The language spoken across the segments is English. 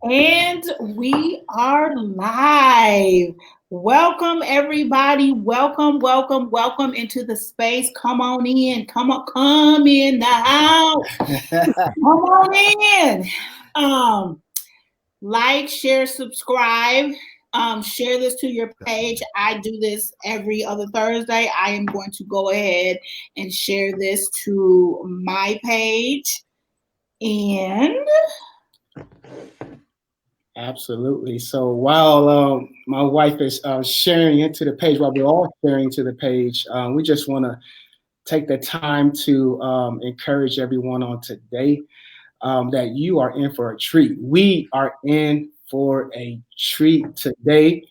And we are live. Welcome, everybody. Welcome, welcome, welcome into the space. Come on in. Come in the house. Come on in. Um, like, share, subscribe. Share this to your page. I do this every other Thursday. I am going to go ahead and share this to my page. And Absolutely. So while my wife is sharing it to the page, while we're all sharing to the page, we just want to take the time to encourage everyone on today that you are in for a treat. We are in for a treat today,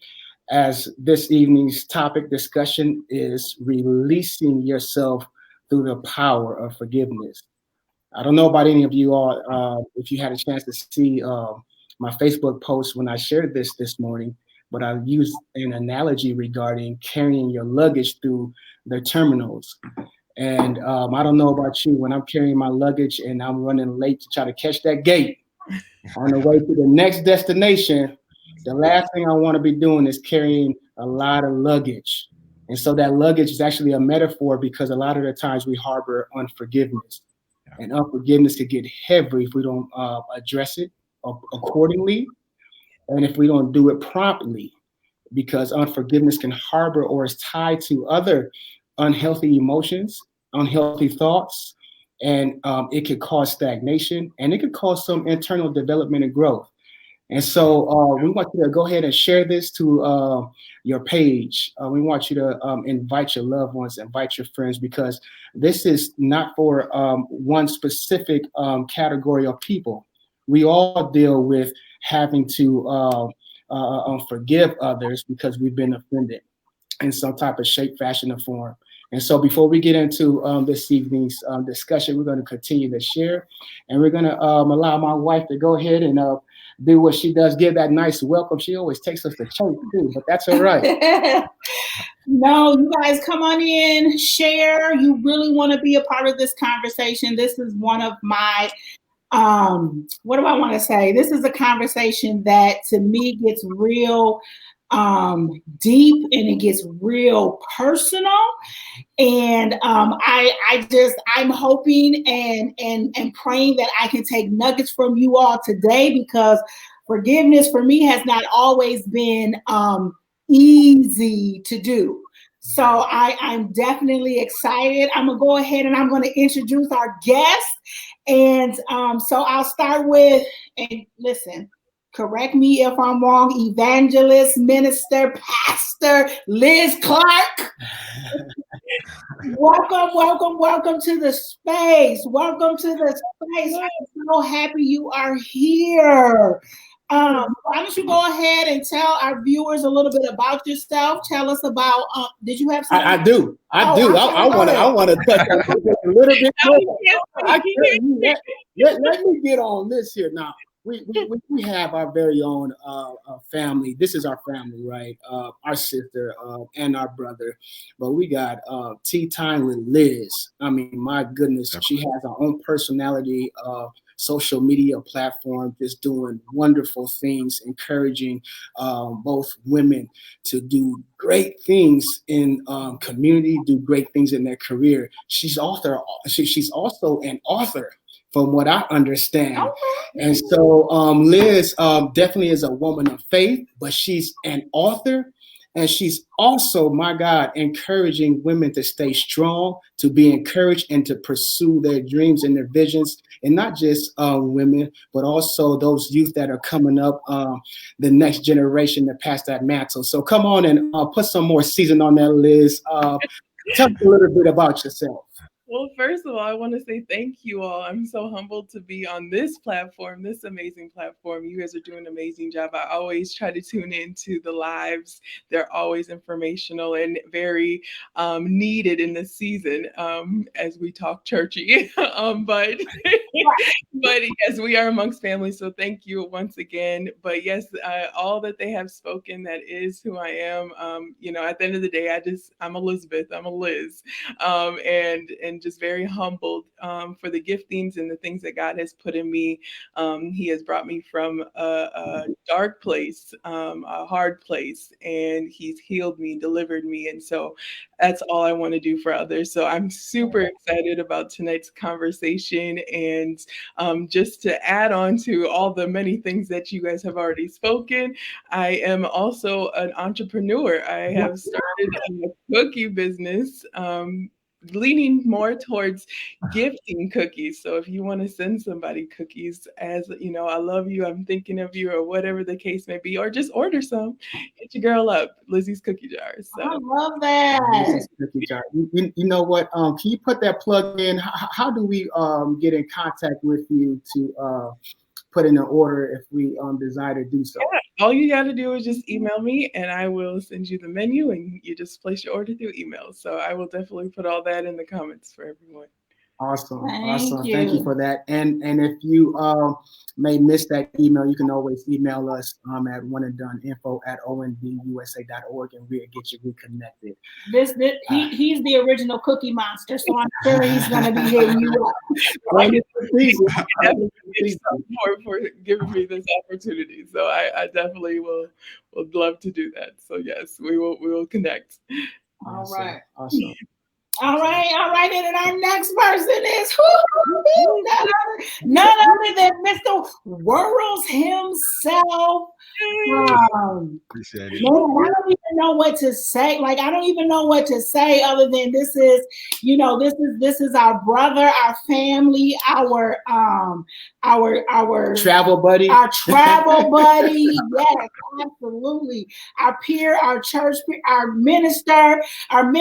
as this evening's topic discussion is releasing yourself through the power of forgiveness. I don't know about any of you all, if you had a chance to see my Facebook post when I shared this morning, but I used an analogy regarding carrying your luggage through the terminals. And I don't know about you, when I'm carrying my luggage and I'm running late to try to catch that gate on the way to the next destination, the last thing I want to be doing is carrying a lot of luggage. And so that luggage is actually a metaphor because a lot of the times we harbor unforgiveness. And unforgiveness could get heavy if we don't address it accordingly, and if we don't do it promptly, because unforgiveness can harbor or is tied to other unhealthy emotions, unhealthy thoughts, and it could cause stagnation and it could cause some internal development and growth. And so we want you to go ahead and share this to your page. We want you to invite your loved ones, invite your friends, because this is not for one specific category of people. We all deal with having to forgive others because we've been offended in some type of shape, fashion, or form. And so before we get into this evening's discussion, we're going to continue to share, and we're going to allow my wife to go ahead and do what she does, give that nice welcome. She always takes us to church too, but that's all right. no, you guys come on in, share. You really want to be a part of this conversation. This is one of my what do I want to say? This is a conversation that to me gets real deep and it gets real personal. And I'm hoping and praying that I can take nuggets from you all today, because forgiveness for me has not always been easy to do. So I'm definitely excited. I'm gonna go ahead and I'm gonna introduce our guest. And so I'll start with, and listen, correct me if I'm wrong, evangelist, minister, pastor Liz Clark. Welcome, welcome, welcome to the space. Welcome to the space. I'm so happy you are here. Why don't you go ahead and tell our viewers a little bit about yourself? Tell us about. Did you have something? I do. I want to touch on this a little bit more. I tell you, let me get on this here now. We have our very own family. This is our family, right? Our sister and our brother. But we got tea time with Liz. I mean, my goodness, she has her own personality, social media platform, just doing wonderful things, encouraging both women to do great things in community, do great things in their career. She's author. She's also an author, from what I understand. Okay. And so Liz definitely is a woman of faith, but she's an author. And she's also, my God, encouraging women to stay strong, to be encouraged, and to pursue their dreams and their visions. And not just women, but also those youth that are coming up, the next generation to pass that mantle. So come on and put some more season on that, Liz. Tell us a little bit about yourself. Well, first of all, I want to say thank you all. I'm so humbled to be on this platform, this amazing platform. You guys are doing an amazing job. I always try to tune into the lives. They're always informational and very needed in this season as we talk churchy. but but yes, we are amongst family. So thank you once again. But yes, all that they have spoken, that is who I am. At the end of the day, I'm Elizabeth. I'm a Liz. And and just very humbled for the giftings and the things that God has put in me. He has brought me from a dark place, a hard place, and He's healed me, delivered me. And so that's all I want to do for others. So I'm super excited about tonight's conversation. And just to add on to all the many things that you guys have already spoken, I am also an entrepreneur. I have started a cookie business. Leaning more towards gifting cookies. So if you want to send somebody cookies, as you know, I love you, I'm thinking of you, or whatever the case may be, or just order some, hit your girl up, Lizzie's Cookie Jar. So I love that. Cookie jar. You know what? Can you put that plug in? How do we get in contact with you to put in an order if we desire to do so? yeah, all you got to do is just email me and I will send you the menu and you just place your order through email. So I will definitely put all that in the comments for everyone. Awesome. Thank you. Thank you for that. And if you may miss that email, you can always email us at oneinfo@ondUSA.org and we'll get you reconnected. He's the original Cookie Monster, so I'm sure he's going to be hitting you up. Thank you for giving me this opportunity. So I definitely would love to do that. So yes, we will connect. All right. Awesome. All right. And our next person is none other than Mr. Worrells himself. Appreciate it. Man, I don't even know what to say. Like, I don't even know what to say other than this is our brother, our family, our travel buddy. Our travel buddy. Yes, absolutely. Our peer, our church, our minister of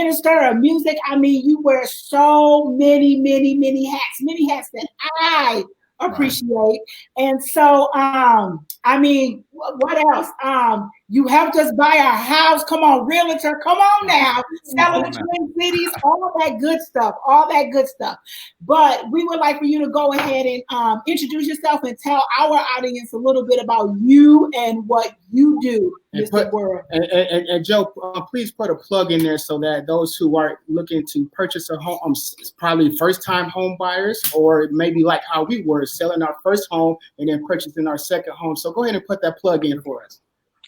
music. I mean, you wear so many hats that I appreciate. And so, I mean, what else? You helped us buy our house. Come on, realtor. Come on now. Selling the Twin Cities, all that good stuff. But we would like for you to go ahead and introduce yourself and tell our audience a little bit about you and what you do, Mr. Worrell. And Joe, please put a plug in there so that those who are looking to purchase a home, probably first-time home buyers, or maybe like how we were, selling our first home and then purchasing our second home. So go ahead and put that plug in for us.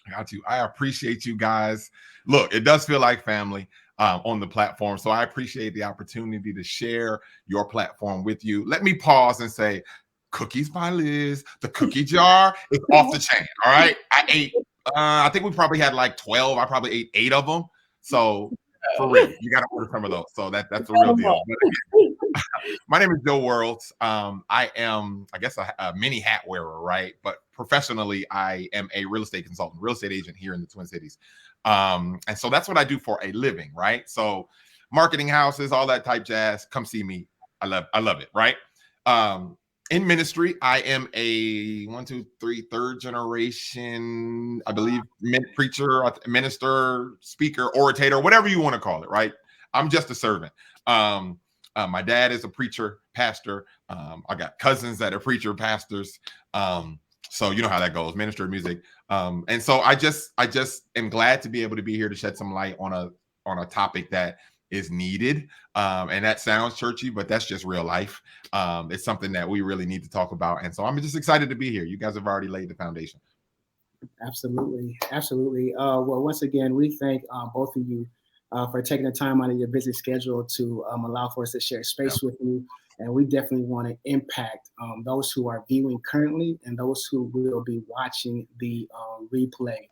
Got you. I appreciate you guys. Look, it does feel like family on the platform. So I appreciate the opportunity to share your platform with you. Let me pause and say, Cookies by Liz, the cookie jar is off the chain. All right. I think we probably had like 12. I probably ate 8 of them. So for real, you got to order some of those. So that's the real deal. My name is Joe Worrells. I am, I guess, a mini hat wearer, right? But professionally, I am a real estate consultant, real estate agent here in the Twin Cities. And so that's what I do for a living, right? So marketing houses, all that type jazz, come see me. I love it, right? In ministry, I am a third generation, I believe, preacher, minister, speaker, orator, whatever you want to call it, right? I'm just a servant. My dad is a preacher, pastor. I got cousins that are preacher, pastors. So you know how that goes, minister of music. And so I just am glad to be able to be here to shed some light on a topic that is needed. And that sounds churchy, but that's just real life. It's something that we really need to talk about. And so I'm just excited to be here. You guys have already laid the foundation. Absolutely. Well, once again, we thank both of you for taking the time out of your busy schedule to allow for us to share space with you. And we definitely want to impact those who are viewing currently and those who will be watching the replay.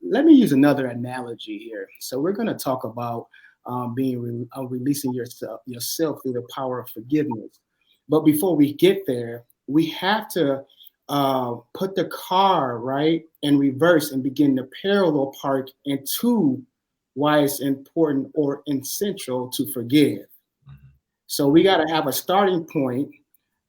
Let me use another analogy here. So we're going to talk about releasing yourself through the power of forgiveness. But before we get there, we have to put the car right in reverse and begin to parallel park into why it's important or essential to forgive. So we got to have a starting point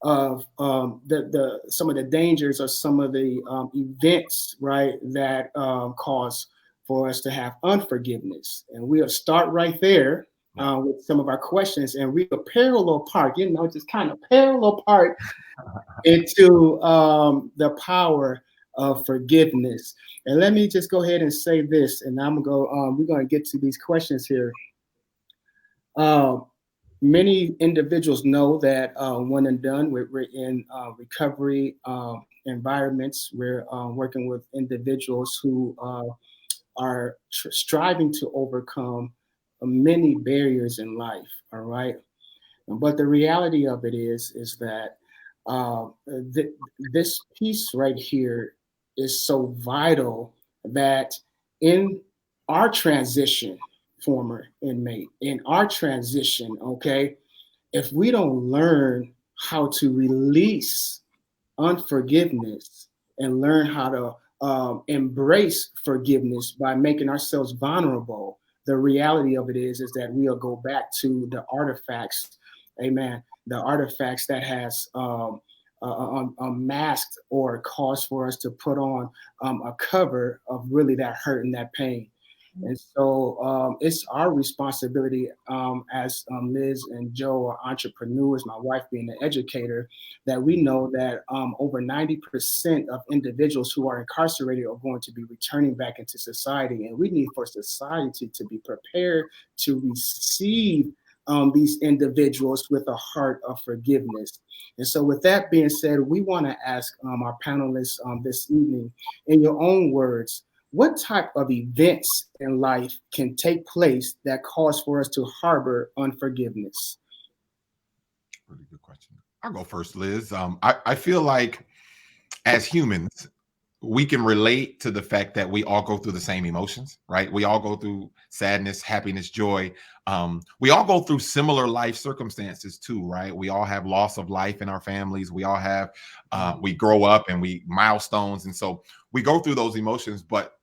of some of the dangers or some of the events, right, that cause for us to have unforgiveness. And we'll start right there with some of our questions, and we will parallel park, just kind of parallel park into the power of forgiveness. And let me just go ahead and say this, and I'm gonna go. We're gonna get to these questions here. many individuals know that when and done, we're in recovery environments. We're working with individuals who are striving to overcome many barriers in life. All right, but the reality of it is that this piece right here is so vital that in our transition, former inmate, in our transition, okay, if we don't learn how to release unforgiveness and learn how to embrace forgiveness by making ourselves vulnerable, the reality of it is that we'll go back to the artifacts, amen, the artifacts that has masked or caused for us to put on a cover of really that hurt and that pain. And so it's our responsibility as Liz and Joe are entrepreneurs, my wife being an educator, that we know that over 90% of individuals who are incarcerated are going to be returning back into society. And we need for society to be prepared to receive these individuals with a heart of forgiveness. And so with that being said, we want to ask our panelists this evening, in your own words, what type of events in life can take place that cause for us to harbor unforgiveness? Really good question. I'll go first, Liz. I feel like as humans, we can relate to the fact that we all go through the same emotions, right? We all go through sadness, happiness, joy. We all go through similar life circumstances too, right? We all have loss of life in our families. We all have, we grow up and we milestones. And so we go through those emotions, but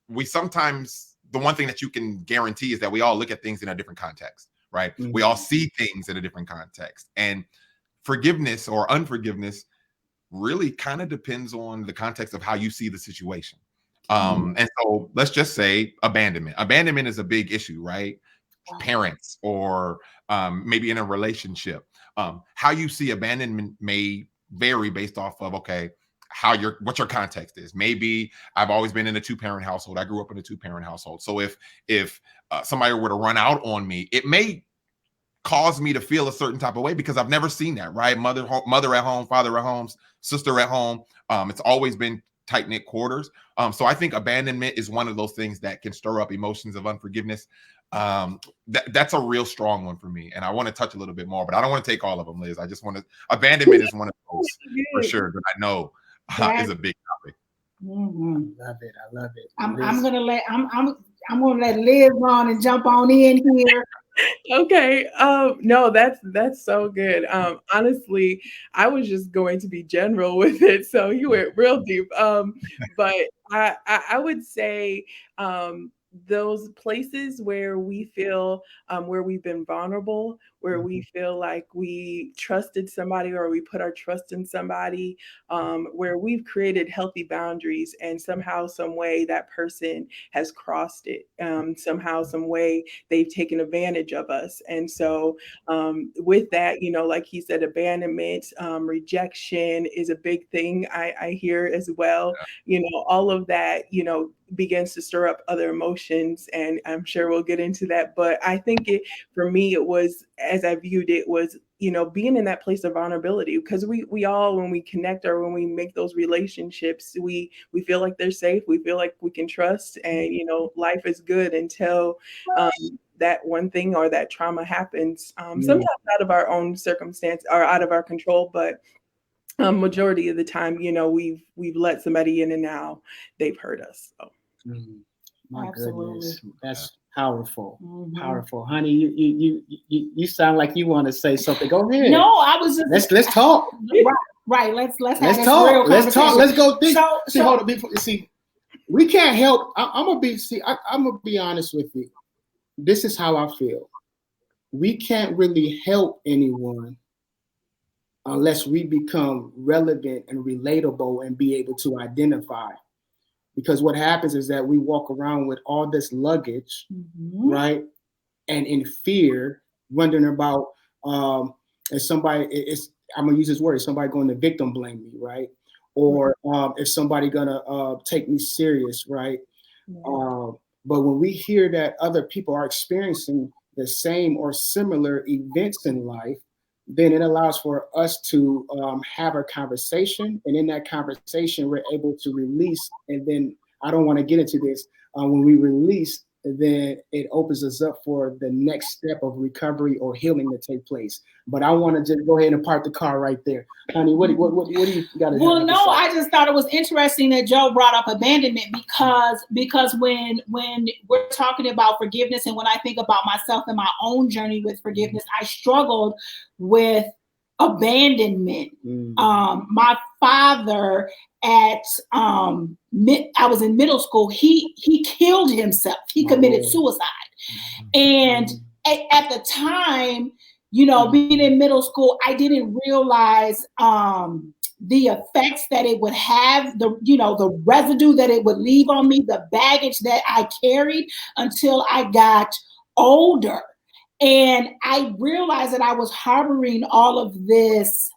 we sometimes, the one thing that you can guarantee is that we all look at things in a different context, right? Mm-hmm. We all see things in a different context. And forgiveness or unforgiveness really kind of depends on the context of how you see the situation. And so let's just say abandonment. Abandonment is a big issue, right? Parents or maybe in a relationship. How you see abandonment may vary based off of, okay, what your context is. Maybe I've always been in a 2-parent household. I grew up in a 2-parent household. So if somebody were to run out on me, it may cause me to feel a certain type of way because I've never seen that, right? Mother at home, father at home, sister at home. It's always been tight-knit quarters. So I think abandonment is one of those things that can stir up emotions of unforgiveness. That's a real strong one for me. And I want to touch a little bit more, but I don't want to take all of them, Liz. I just want to, abandonment is one of those for sure that I know is a big topic. Mm-hmm. I love it. I love it. I'm gonna let Liz on and jump on in here. Okay. No, that's so good. Honestly, I was just going to be general with it, so you went real deep. But I would say those places where we feel where we've been vulnerable, where we feel like we trusted somebody or we put our trust in somebody, where we've created healthy boundaries and somehow, some way that person has crossed it. Somehow, some way they've taken advantage of us. And so with that, like he said, abandonment, rejection is a big thing I hear as well. All of that, begins to stir up other emotions, and I'm sure we'll get into that. But I think for me, it was, as I viewed it, was being in that place of vulnerability, because we all, when we connect or when we make those relationships, we feel like they're safe, we feel like we can trust, and life is good until that one thing or that trauma happens, sometimes out of our own circumstance or out of our control, but majority of the time, we've let somebody in and now they've hurt us. So. My goodness, that's powerful. Powerful, honey. You sound like you want to say something. Go ahead. No, I was just let's talk. Right. Let's talk. Real let's talk. Let's go. Hold on. See, we can't help. I'm gonna be honest with you. This is how I feel. We can't really help anyone unless we become relevant and relatable and be able to identify. Because what happens is that we walk around with all this luggage, right? And in fear, wondering about if somebody is, I'm gonna use this word, somebody going to victim blame me, right? Or if somebody gonna take me serious, right? But when we hear that other people are experiencing the same or similar events in life, then it allows for us to have a conversation. And in that conversation, we're able to release. And then I don't want to get into this. When we release, then it opens us up for the next step of recovery or healing to take place. But I want to just go ahead and park the car right there. Honey, what do you got to Well, no, I just thought it was interesting that Joe brought up abandonment because when we're talking about forgiveness, and when I think about myself and my own journey with forgiveness, I struggled with abandonment. My father I was in middle school, he killed himself. He committed suicide. And at the time, being in middle school, I didn't realize the effects that it would have, the residue that it would leave on me, the baggage that I carried until I got older. And I realized that I was harboring all of this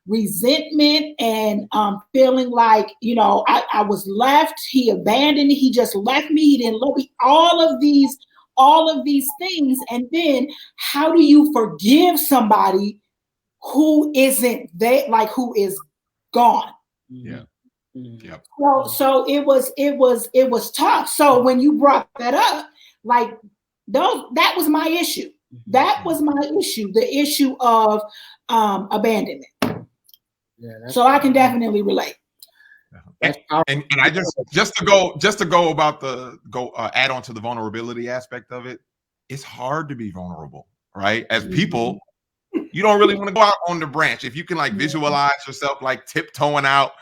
resentment and feeling like, I was left, he abandoned me, he just left me, he didn't love me, all of these things. And then how do you forgive somebody who isn't there, like who is gone? Yeah. Yep. So it was tough. So when you brought that up, like that was my issue. That was my issue, the issue of abandonment. Yeah, so I can definitely relate. And I just to go about add on to the vulnerability aspect of it. It's hard to be vulnerable, right? As people, you don't really want to go out on the branch. If you can like visualize yourself like tiptoeing out,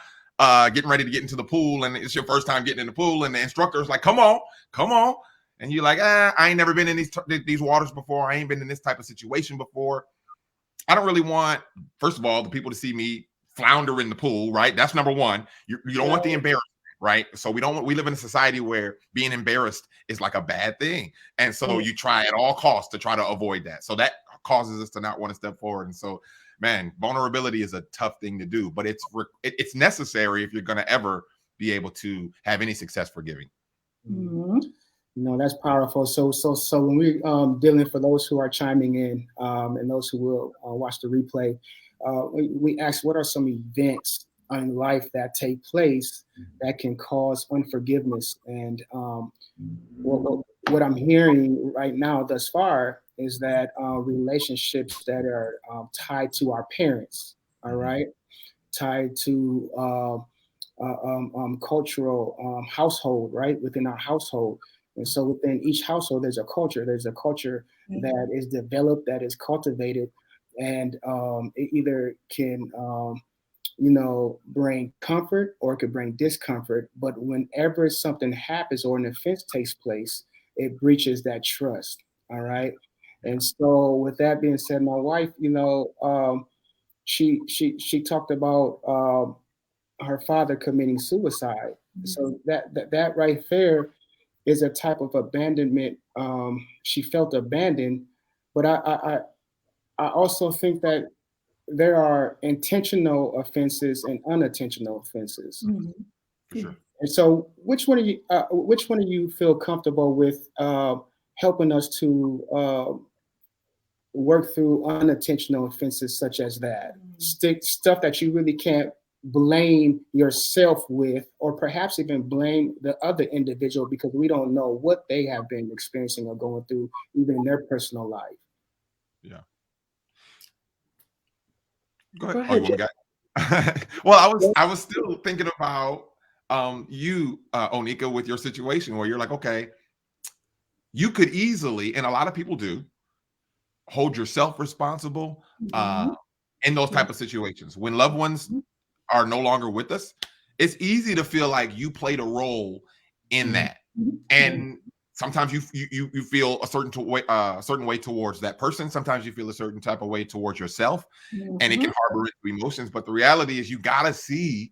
getting ready to get into the pool, and it's your first time getting in the pool, and the instructor's like, come on. And you're like, I ain't never been in these waters before. I ain't been in this type of situation before. I don't really want, first of all, the people to see me flounder in the pool, right? That's number one. You don't want the embarrassment, right? So we live in a society where being embarrassed is like a bad thing. And so you try at all costs to try to avoid that. So that causes us to not want to step forward. And so, man, vulnerability is a tough thing to do, but it's necessary if you're going to ever be able to have any success forgiving. That's powerful. So when we're dealing, for those who are chiming in and those who will watch the replay, we ask, what are some events in life that take place that can cause unforgiveness? And what I'm hearing right now thus far is that relationships that are tied to our parents, all right, tied to cultural household, right, within our household. And so within each household, there's a culture. There's a culture that is developed, that is cultivated, and it either can, bring comfort or it could bring discomfort. But whenever something happens or an offense takes place, it breaches that trust. All right. And so with that being said, my wife, she talked about her father committing suicide. So that right there is a type of abandonment. She felt abandoned, but I also think that there are intentional offenses and unintentional offenses. For sure. And so, which one of you feel comfortable with helping us to work through unintentional offenses such as that? Stuff that you really can't blame yourself with, or perhaps even blame the other individual, because we don't know what they have been experiencing or going through even in their personal life. Yeah. Go ahead. Well, I was still thinking about you, Onika, with your situation where you're like, okay, you could easily, and a lot of people do, hold yourself responsible in those type of situations. When loved ones are no longer with us, it's easy to feel like you played a role in that. And sometimes you feel a certain way towards that person. Sometimes you feel a certain type of way towards yourself, and it can harbor emotions. But the reality is, you gotta see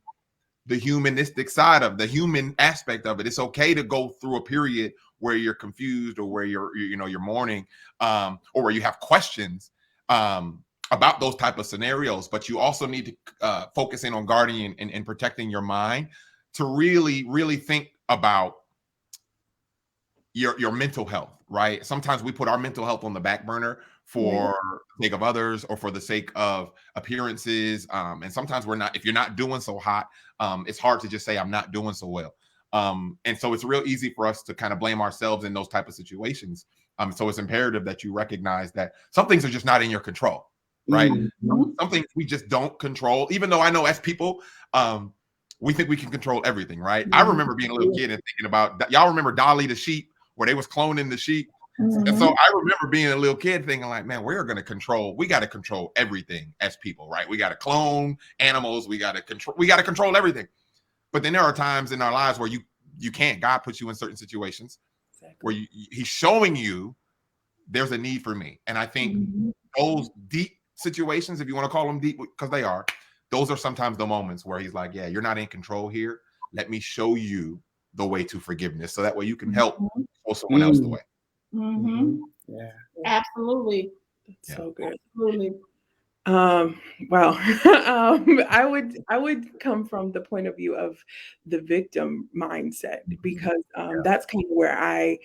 the humanistic side of the human aspect of it. It's okay to go through a period where you're confused, or where you're mourning, or where you have questions about those type of scenarios. But you also need to focus in on guarding and protecting your mind to really, really think about your mental health, right? Sometimes we put our mental health on the back burner for the sake of others or for the sake of appearances. And sometimes we're not, if you're not doing so hot, it's hard to just say, I'm not doing so well. And so it's real easy for us to kind of blame ourselves in those type of situations. So it's imperative that you recognize that some things are just not in your control, right? Some things we just don't control, even though I know as people, we think we can control everything, right? I remember being a little kid and thinking about, y'all remember Dolly the sheep, where they was cloning the sheep? And so I remember being a little kid thinking like, man, we got to control everything as people, right? We got to clone animals. We got to control everything. But then there are times in our lives where you can't. God puts you in certain situations where he's showing you there's a need for me. And I think those deep situations, if you want to call them deep, because they are, those are sometimes the moments where he's like, yeah, you're not in control here. Let me show you the way to forgiveness. So that way you can help show someone else the way. Yeah. Absolutely. That's so good. Absolutely. Well, I would come from the point of view of the victim mindset, because that's kind of where I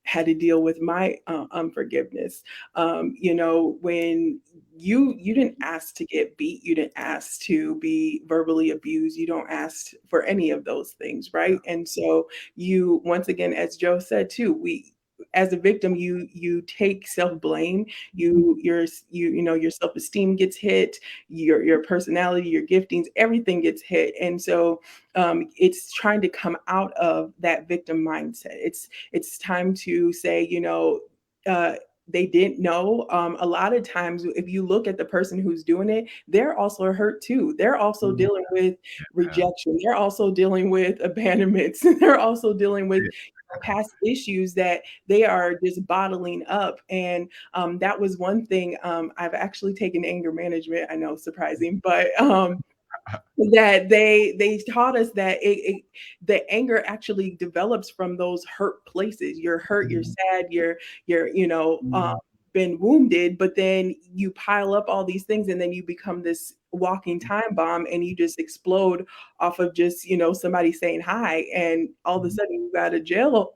had to deal with my unforgiveness. When you didn't ask to get beat, you didn't ask to be verbally abused, you don't ask for any of those things, right? And so you, once again, as Joe said too, as a victim, you take self-blame, your self-esteem gets hit, your personality, your giftings, everything gets hit. And so it's trying to come out of that victim mindset. It's time to say, they didn't know. A lot of times, if you look at the person who's doing it, they're also hurt too. They're also dealing with rejection. They're also dealing with abandonments. They're also dealing with past issues that they are just bottling up. And that was one thing. I've actually taken anger management. I know, surprising, but that they taught us that the anger actually develops from those hurt places. You're hurt, you're sad, you're been wounded, but then you pile up all these things and then you become this walking time bomb, and you just explode off of just somebody saying hi, and all of a sudden you got a jail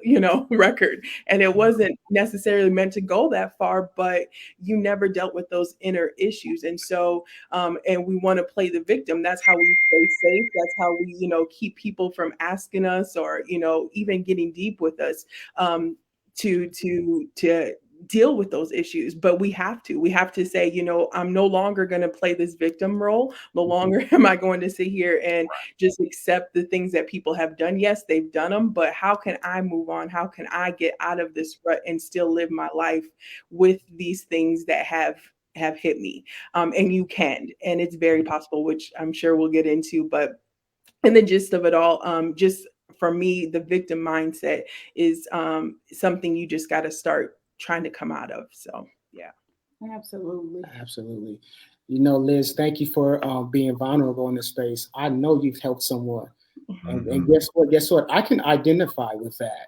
record. And it wasn't necessarily meant to go that far, but you never dealt with those inner issues. And so and we want to play the victim. That's how we stay safe. That's how we keep people from asking us, or even getting deep with us, to deal with those issues. But we have to say, I'm no longer going to play this victim role. No longer am I going to sit here and just accept the things that people have done. Yes, they've done them, but how can I move on? How can I get out of this rut and still live my life with these things that have hit me? And you can, and it's very possible, which I'm sure we'll get into. But in the gist of it all, just for me, the victim mindset is something you just got to start trying to come out of. So yeah. Absolutely. Liz, thank you for being vulnerable in this space. I know you've helped someone. And guess what? I can identify with that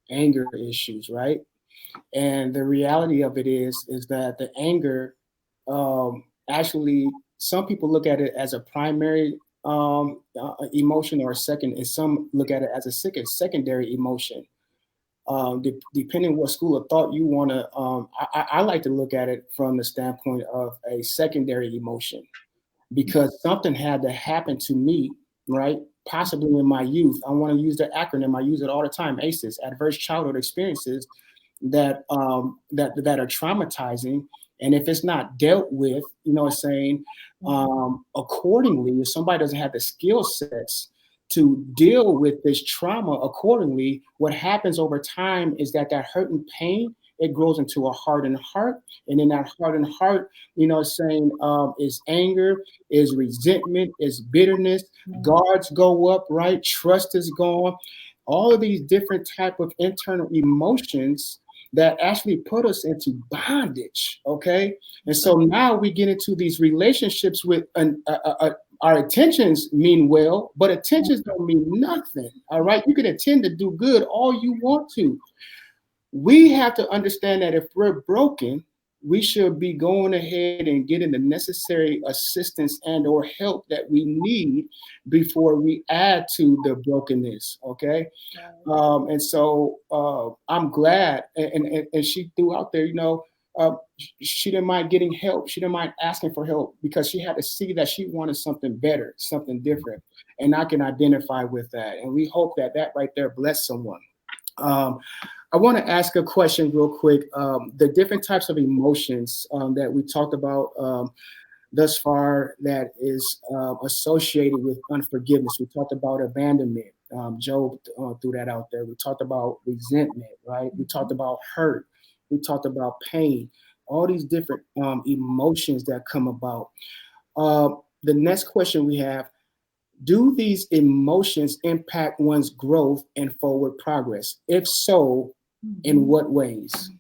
anger issues, right? And the reality of it is that the anger, actually, some people look at it as a primary emotion, or a second, and some look at it as a secondary emotion. Depending what school of thought you want to, I like to look at it from the standpoint of a secondary emotion, because something had to happen to me, right? Possibly in my youth. I want to use the acronym. I use it all the time. ACEs, adverse childhood experiences that are traumatizing. And if it's not dealt with, accordingly, if somebody doesn't have the skill sets to deal with this trauma accordingly, what happens over time is that hurt and pain, it grows into a hardened heart. And in that hardened heart, is anger, is resentment, is bitterness. Guards go up, right? Trust is gone. All of these different type of internal emotions that actually put us into bondage, okay? And so now we get into these relationships with our intentions mean well, but intentions don't mean nothing, all right? You can intend to do good all you want to. We have to understand that if we're broken, we should be going ahead and getting the necessary assistance and or help that we need before we add to the brokenness. Okay. And so I'm glad, and she threw out there, she didn't mind getting help. She didn't mind asking for help because she had to see that she wanted something better, something different, and I can identify with that. And we hope that that right there bless someone. I want to ask a question real quick. The different types of emotions that we talked about thus far that is associated with unforgiveness. We talked about abandonment. Job threw that out there. We talked about resentment, right? We talked about hurt. We talked about pain. All these different emotions that come about. The next question we have: do these emotions impact one's growth and forward progress? If so, in what ways?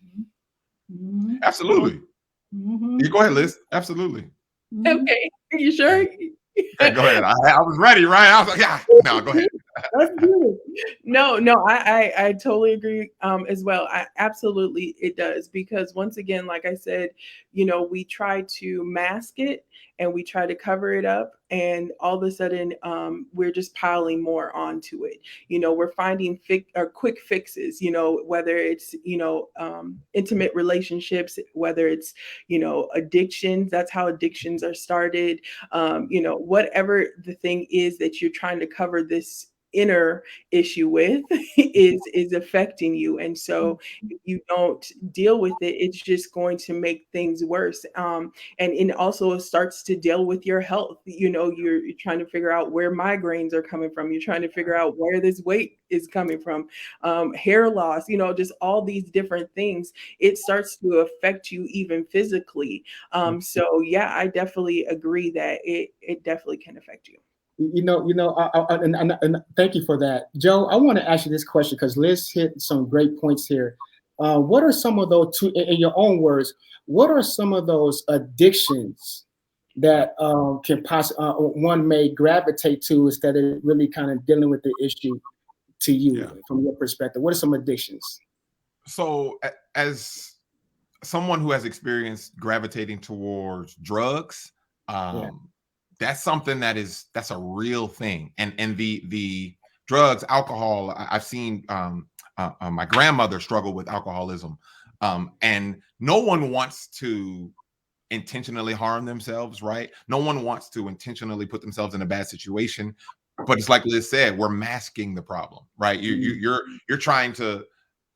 Absolutely. You go ahead, Liz. Absolutely. Okay. Are you sure? Okay, go ahead. I was ready, right? I was like, yeah. No, go ahead. No, I totally agree as well. Absolutely it does, because once again, like I said, we try to mask it and we try to cover it up, and all of a sudden we're just piling more onto it. We're finding quick fixes, whether it's intimate relationships, whether it's addictions. That's how addictions are started. Whatever the thing is that you're trying to cover this inner issue with is affecting you, and so if you don't deal with it, it's just going to make things worse. And it also starts to deal with your health. You're trying to figure out where migraines are coming from. You're trying to figure out where this weight is coming from, hair loss, just all these different things. It starts to affect you even physically. So yeah, I definitely agree that it definitely can affect you. And thank you for that, Joe. I want to ask you this question because Liz hit some great points here. What are some of those, in your own words, what are some of those addictions that can possibly one may gravitate to instead of really kind of dealing with the issue to you from your perspective? What are some addictions? So, as someone who has experienced gravitating towards drugs, that's something that's a real thing. And the drugs, alcohol, I've seen my grandmother struggle with alcoholism, and no one wants to intentionally harm themselves, right? No one wants to intentionally put themselves in a bad situation, but it's like Liz said, we're masking the problem, right? You're trying to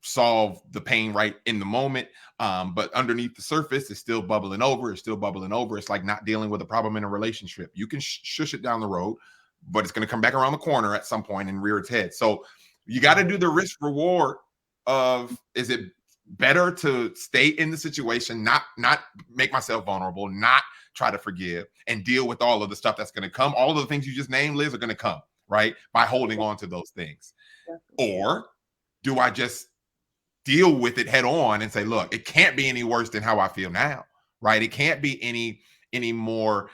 solve the pain right in the moment, but underneath the surface it's still bubbling over. It's like not dealing with a problem in a relationship. You can shush it down the road, but it's going to come back around the corner at some point and rear its head. So you got to do the risk reward of, is it better to stay in the situation, not make myself vulnerable, not try to forgive and deal with all of the stuff that's going to come? All of the things you just named, Liz, are going to come, right, by holding on to those things. Or do I just deal with it head on and say, look, it can't be any worse than how I feel now, right? It can't be any more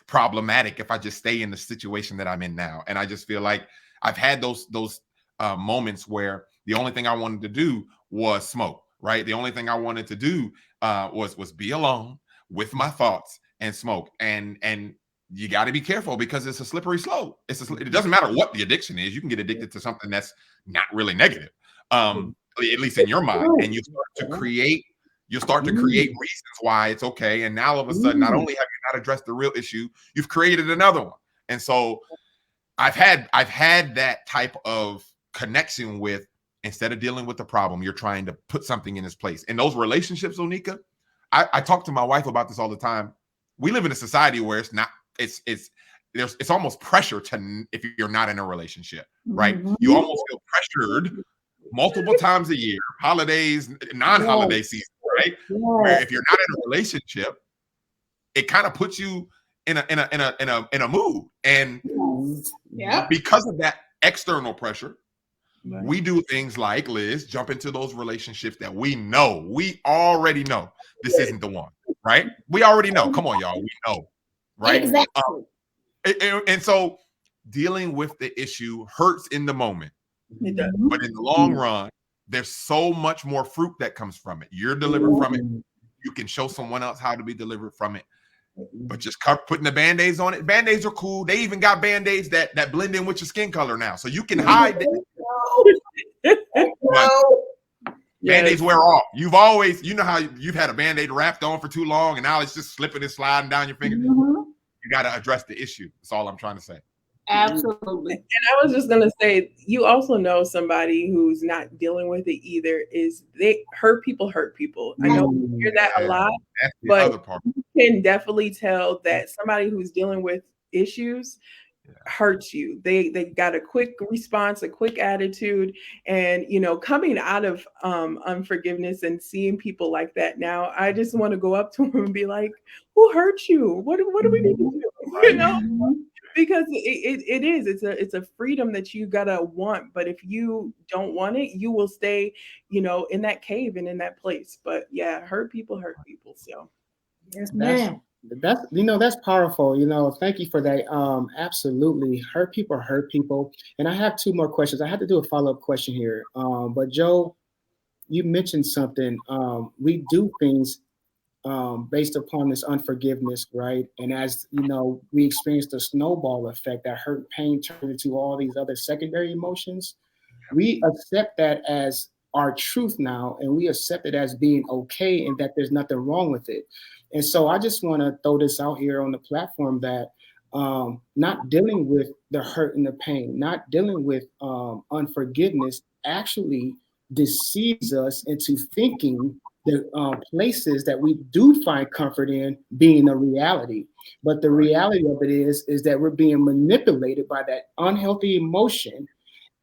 problematic if I just stay in the situation that I'm in now. And I just feel like I've had those moments where the only thing I wanted to do was smoke, right? The only thing I wanted to do was be alone with my thoughts and smoke. And you got to be careful because it's a slippery slope. It doesn't matter what the addiction is. You can get addicted to something that's not really negative, at least in your mind, and you start to create reasons why it's okay. And now all of a sudden, not only have you not addressed the real issue, you've created another one. And so I've had that type of connection with, instead of dealing with the problem, you're trying to put something in its place. In those relationships, Onika, I talk to my wife about this all the time. We live in a society where it's almost pressure to, if you're not in a relationship, right? You almost feel pressured multiple times a year, holidays, non-holiday season, right? Where if you're not in a relationship, it kind of puts you in a mood. And because of that external pressure, we do things like, Liz, jump into those relationships that we already know this isn't the one, right? We already know. Come on, y'all. We know, right? Exactly. And so dealing with the issue hurts in the moment. It does. But in the long run, there's so much more fruit that comes from it. You're delivered from it. You can show someone else how to be delivered from it. But just putting the Band-Aids on it. Band-Aids are cool. They even got Band-Aids that blend in with your skin color now. So you can hide it. But Band-Aids wear off. You've always, you know how you've had a Band-Aid wrapped on for too long and now it's just slipping and sliding down your finger. You got to address the issue. That's all I'm trying to say. Absolutely. And I was just going to say, you also know somebody who's not dealing with it either is they hurt people. I know you hear that a lot, That's the but other part. you can definitely tell that somebody who's dealing with issues hurts you. They got a quick response, a quick attitude, and coming out of unforgiveness and seeing people like that now, I just want to go up to them and be like, "Who hurt you? What do we need to do?" Because it's a freedom that you gotta want, but if you don't want it, you will stay in that cave and in that place. But yeah, hurt people. So yes, ma'am. That's powerful. Thank you for that. Absolutely, hurt people. And I have two more questions. I have to do a follow-up question here. But Joe, you mentioned something. We do things based upon this unforgiveness, right? And as we experience the snowball effect, that hurt and pain turned into all these other secondary emotions. We accept that as our truth now, and we accept it as being okay, and that there's nothing wrong with it. And so I just want to throw this out here on the platform that not dealing with the hurt and the pain, not dealing with unforgiveness actually deceives us into thinking the places that we do find comfort in being a reality. But the reality of it is that we're being manipulated by that unhealthy emotion,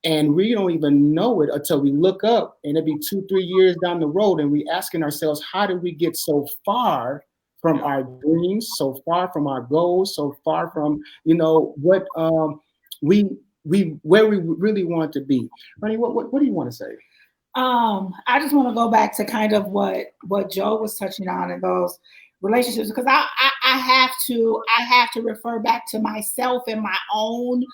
and we don't even know it until we look up, and it'll be 2-3 years down the road, and we asking ourselves, how did we get so far from our dreams, so far from our goals, so far from what where we really want to be? Honey, what do you want to say? I just want to go back to kind of what Joe was touching on in those relationships, because I have to refer back to myself and my own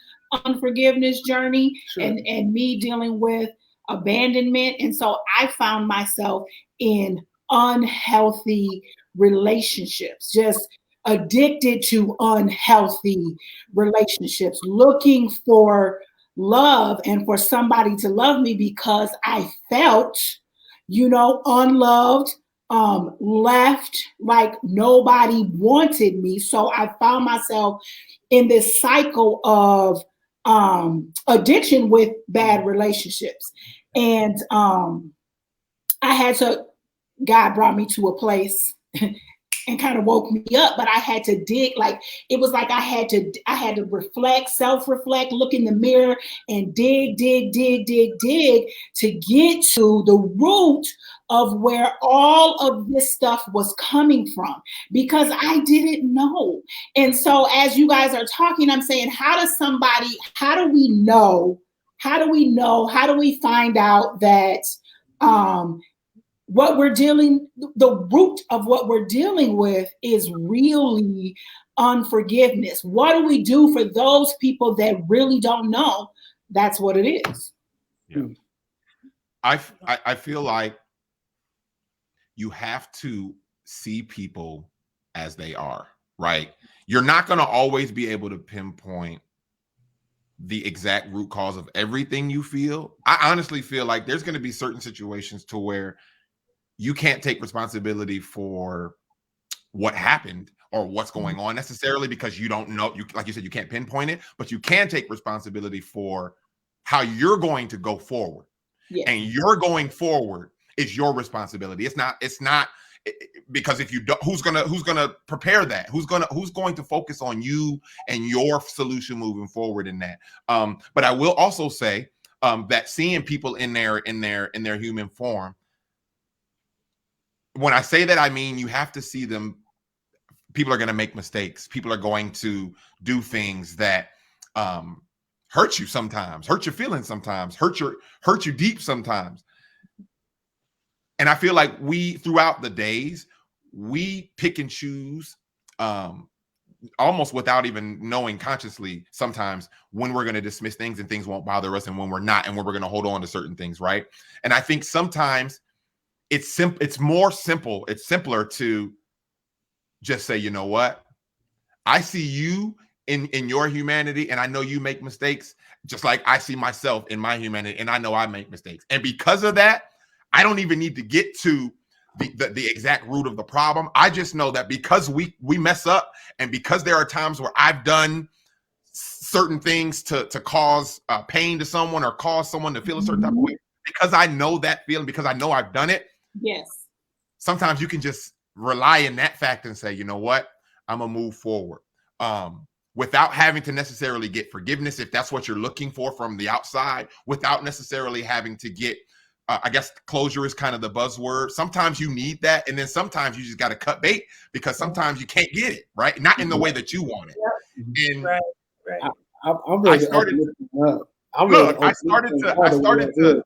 unforgiveness journey. Sure. and me dealing with abandonment. And so I found myself in unhealthy relationships, just addicted to unhealthy relationships, looking for love and for somebody to love me because I felt, unloved, left, like nobody wanted me. So I found myself in this cycle of addiction with bad relationships. And God brought me to a place and kind of woke me up, but I had to dig. Like it was like I had to reflect, self-reflect, look in the mirror and dig to get to the root of where all of this stuff was coming from, because I didn't know. And so as you guys are talking, I'm saying, how do we know, how do we find out that the root of what we're dealing with is really unforgiveness? What do we do for those people that really don't know that's what it is? Yeah. I feel like you have to see people as they are, right? You're not going to always be able to pinpoint the exact root cause of everything you feel. I honestly feel like there's going to be certain situations to where you can't take responsibility for what happened or what's going on necessarily, because you don't know. You, like you said, you can't pinpoint it, but you can take responsibility for how you're going to go forward. Yeah. And you're going forward is your responsibility. It's not because if you don't, who's gonna prepare that? Who's going to focus on you and your solution moving forward in that? But I will also say that seeing people in their human form. When I say that, I mean you have to see them. People are going to make mistakes. People are going to do things that hurt you sometimes, hurt your feelings sometimes, hurt you deep sometimes. And I feel like throughout the days, we pick and choose almost without even knowing consciously sometimes when we're going to dismiss things and things won't bother us and when we're not, and when we're going to hold on to certain things, right? And I think sometimes it's more simple. It's simpler to just say, you know what? I see you in your humanity, and I know you make mistakes, just like I see myself in my humanity, and I know I make mistakes. And because of that, I don't even need to get to the exact root of the problem. I just know that because we mess up, and because there are times where I've done certain things to cause pain to someone or cause someone to feel a certain type of way, because I know that feeling, because I know I've done it. Yes. Sometimes you can just rely in that fact and say, you know what, I'm gonna move forward, without having to necessarily get forgiveness, if that's what you're looking for from the outside, without necessarily having to get, I guess closure is kind of the buzzword. Sometimes you need that, and then sometimes you just got to cut bait, because sometimes you can't get it right, not in the way that you want it. And Right. I'm ready to open this up. I'm ready to open this up.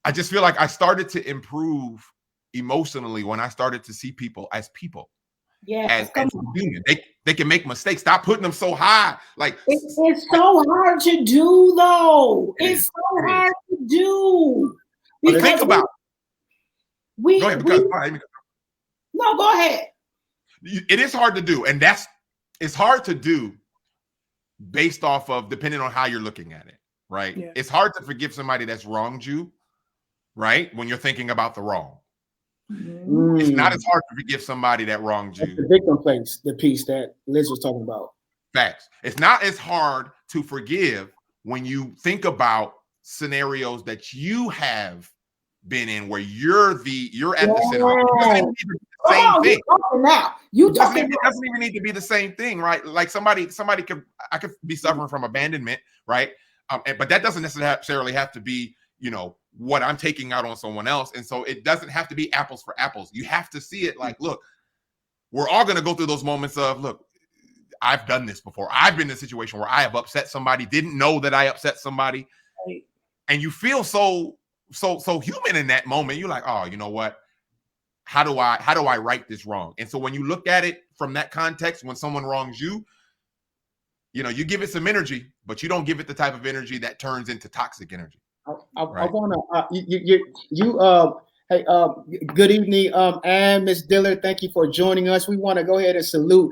I just feel like I started to improve emotionally when I started to see people as people. Yes, as human. They can make mistakes. Stop putting them so high. Like it's so hard to do, though. It's so hard to do. Because think about we go ahead, because no, go ahead. It is hard to do, and it's hard to do based off of depending on how you're looking at it, right? Yeah. It's hard to forgive somebody that's wronged you, right? When you're thinking about the wrong. It's not as hard to forgive somebody that wronged you. The victim place, the piece that Liz was talking about. Facts. It's not as hard to forgive when you think about scenarios that you have been in where you're at the center. It doesn't even need to be the same thing. It doesn't even need to be the same thing, right? Like I could be suffering from abandonment, right? But that doesn't necessarily have to be, what I'm taking out on someone else. And so it doesn't have to be apples for apples. You have to see it like, look, we're all going to go through those moments of, look, I've done this before. I've been in a situation where I have upset somebody, didn't know that I upset somebody. Right. And you feel so human in that moment. You're like, oh, you know what? How do I right this wrong? And so when you look at it from that context, when someone wrongs you, you give it some energy, but you don't give it the type of energy that turns into toxic energy. I want to hey, good evening, and Miss Dillard. Thank you for joining us. We want to go ahead and salute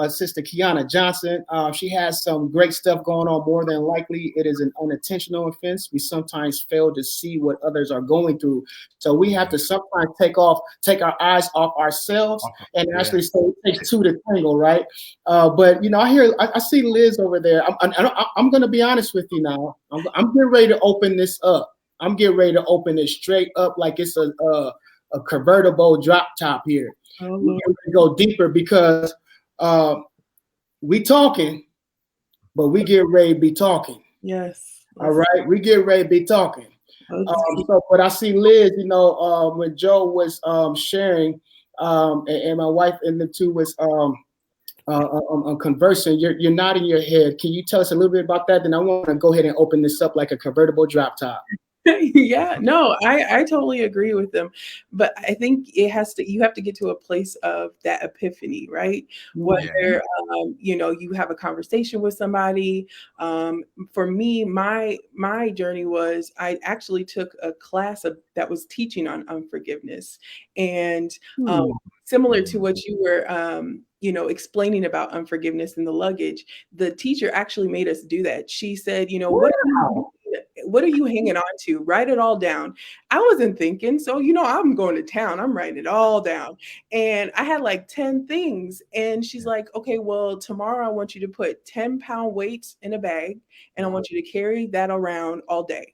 Sister Kiana Johnson. She has some great stuff going on. More than likely, it is an unintentional offense. We sometimes fail to see what others are going through, so we have to sometimes take our eyes off ourselves and actually say it takes two to tangle, right? But I see Liz over there. I'm going to be honest with you now. I'm getting ready to open this up. I'm getting ready to open it straight up like it's a convertible drop top here. We're going to go deeper because we talking, but we get ready to be talking. Yes. All right, we get ready to be talking. But I see Liz, when Joe was sharing, and my wife and the two was conversing, you're nodding your head. Can you tell us a little bit about that? Then I want to go ahead and open this up like a convertible drop top. Yeah, no, I totally agree with them. But I think you have to get to a place of that epiphany, right? Whether, you have a conversation with somebody. For me, my journey was I actually took a class that was teaching on unforgiveness. And similar to what you were, explaining about unforgiveness in the luggage, the teacher actually made us do that. She said, what are you hanging on to? Write it all down. I wasn't thinking, so I'm going to town. I'm writing it all down. And I had like 10 things. And she's like, okay, well, tomorrow I want you to put 10-pound weights in a bag, and I want you to carry that around all day.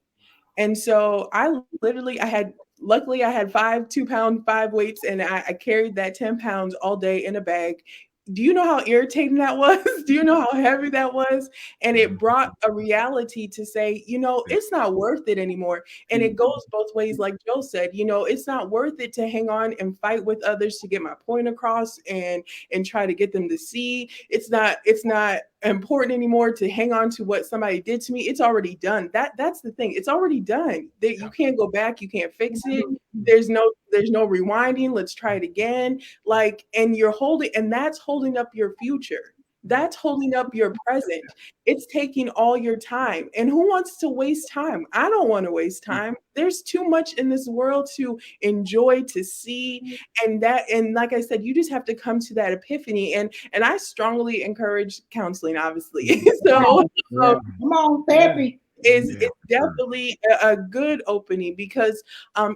And so luckily I had 5 weights, and I carried that 10 pounds all day in a bag. Do you know how irritating that was? Do you know how heavy that was? And it brought a reality to say, it's not worth it anymore. And it goes both ways. Like Joe said, it's not worth it to hang on and fight with others to get my point across and try to get them to see. It's not important anymore to hang on to what somebody did to me. It's already done. That's the thing. It's already done. You can't go back. You can't fix it. There's no rewinding. Let's try it again. And you're and that's holding up your future. that's holding up your present. It's taking all your time. And who wants to waste time? I don't want to waste time. There's too much in this world to enjoy, to see. And like I said, you just have to come to that epiphany. And I strongly encourage counseling, obviously. So Yeah. Come on, therapy. is Yeah, it's definitely a good opening, because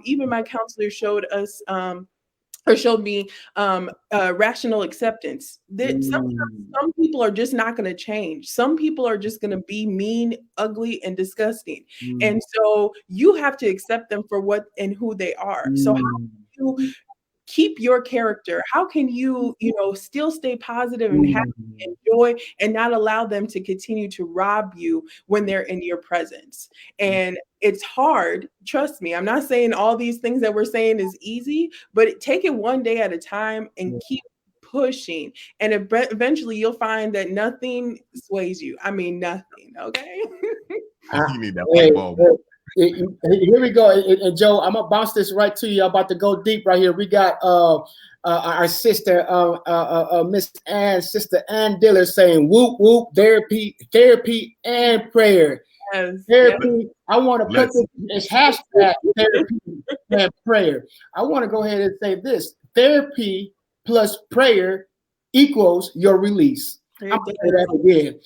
even my counselor showed us or showed me rational acceptance. That sometimes some people are just not going to change. Some people are just going to be mean, ugly, and disgusting. And so you have to accept them for what and who they are. So how do you keep your character? How can you, still stay positive and happy and joy, and not allow them to continue to rob you when they're in your presence? And it's hard. Trust me. I'm not saying all these things that we're saying is easy, but take it one day at a time and keep pushing. And eventually you'll find that nothing sways you. I mean, nothing. Okay. you need that light bulb. Here we go. And Joe, I'm gonna bounce this right to you. I'm about to go deep right here. We got our sister, Miss Ann, Sister Ann Diller, saying whoop whoop, therapy and prayer. Yes. Therapy. I want to put this hashtag therapy and prayer. I want to go ahead and say this: therapy plus prayer equals your release. I'm gonna say that again.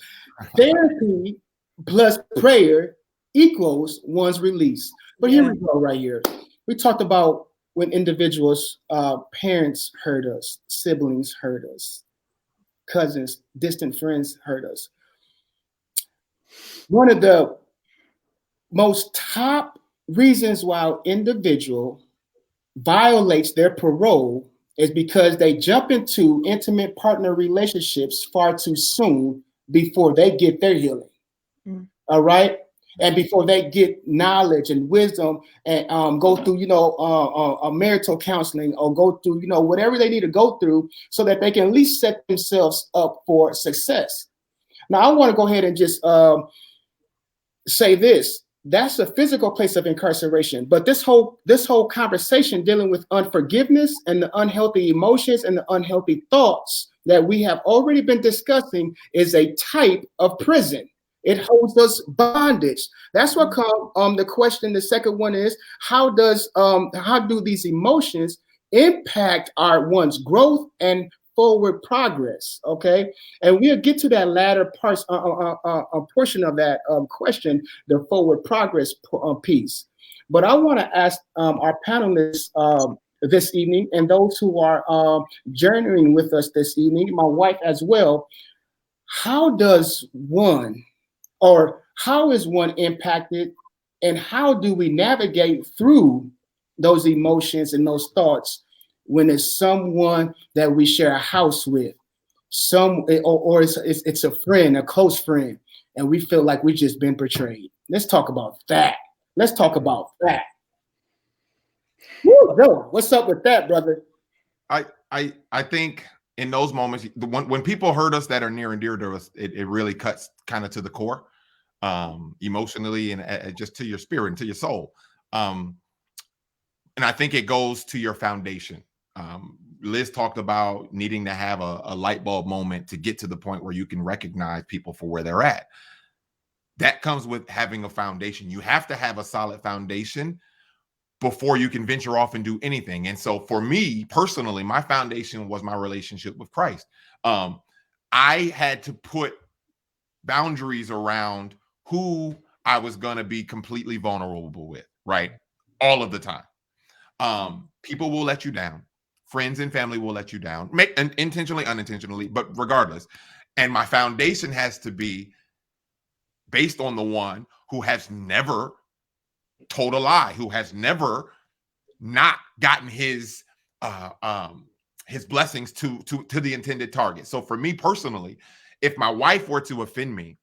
Therapy plus prayer equals one's release. But here we go right here. We talked about when individuals, parents hurt us, siblings hurt us, cousins, distant friends hurt us. One of the most top reasons why an individual violates their parole is because they jump into intimate partner relationships far too soon before they get their healing. All right. And before they get knowledge and wisdom and go through, a marital counseling, or go through, whatever they need to go through, so that they can at least set themselves up for success. Now, I want to go ahead and just say this. That's a physical place of incarceration. But this whole conversation dealing with unforgiveness and the unhealthy emotions and the unhealthy thoughts that we have already been discussing is a type of prison. It holds us bondage. That's what comes the question. The second one is how do these emotions impact one's growth and forward progress? Okay, and we'll get to that latter parts portion of that question, the forward progress piece. But I want to ask our panelists this evening, and those who are journeying with us this evening, my wife as well. How does one, or how is one impacted, and how do we navigate through those emotions and those thoughts when it's someone that we share a house with, or it's a friend, a close friend, and we feel like we've just been betrayed? Let's talk about that. Let's talk about that. Woo, Joe, what's up with that, brother? I think in those moments, when people hurt us that are near and dear to us, it really cuts kind of to the core, emotionally, and just to your spirit and to your soul. And I think it goes to your foundation. Liz talked about needing to have a light bulb moment to get to the point where you can recognize people for where they're at. That comes with having a foundation. You have to have a solid foundation before you can venture off and do anything. And so for me personally, my foundation was my relationship with Christ. I had to put boundaries around who I was going to be completely vulnerable with, right? All of the time. People will let you down. Friends and family will let you down, intentionally, unintentionally, but regardless. And my foundation has to be based on the one who has never told a lie, who has never not gotten his blessings to the intended target. So for me personally, if my wife were to offend me,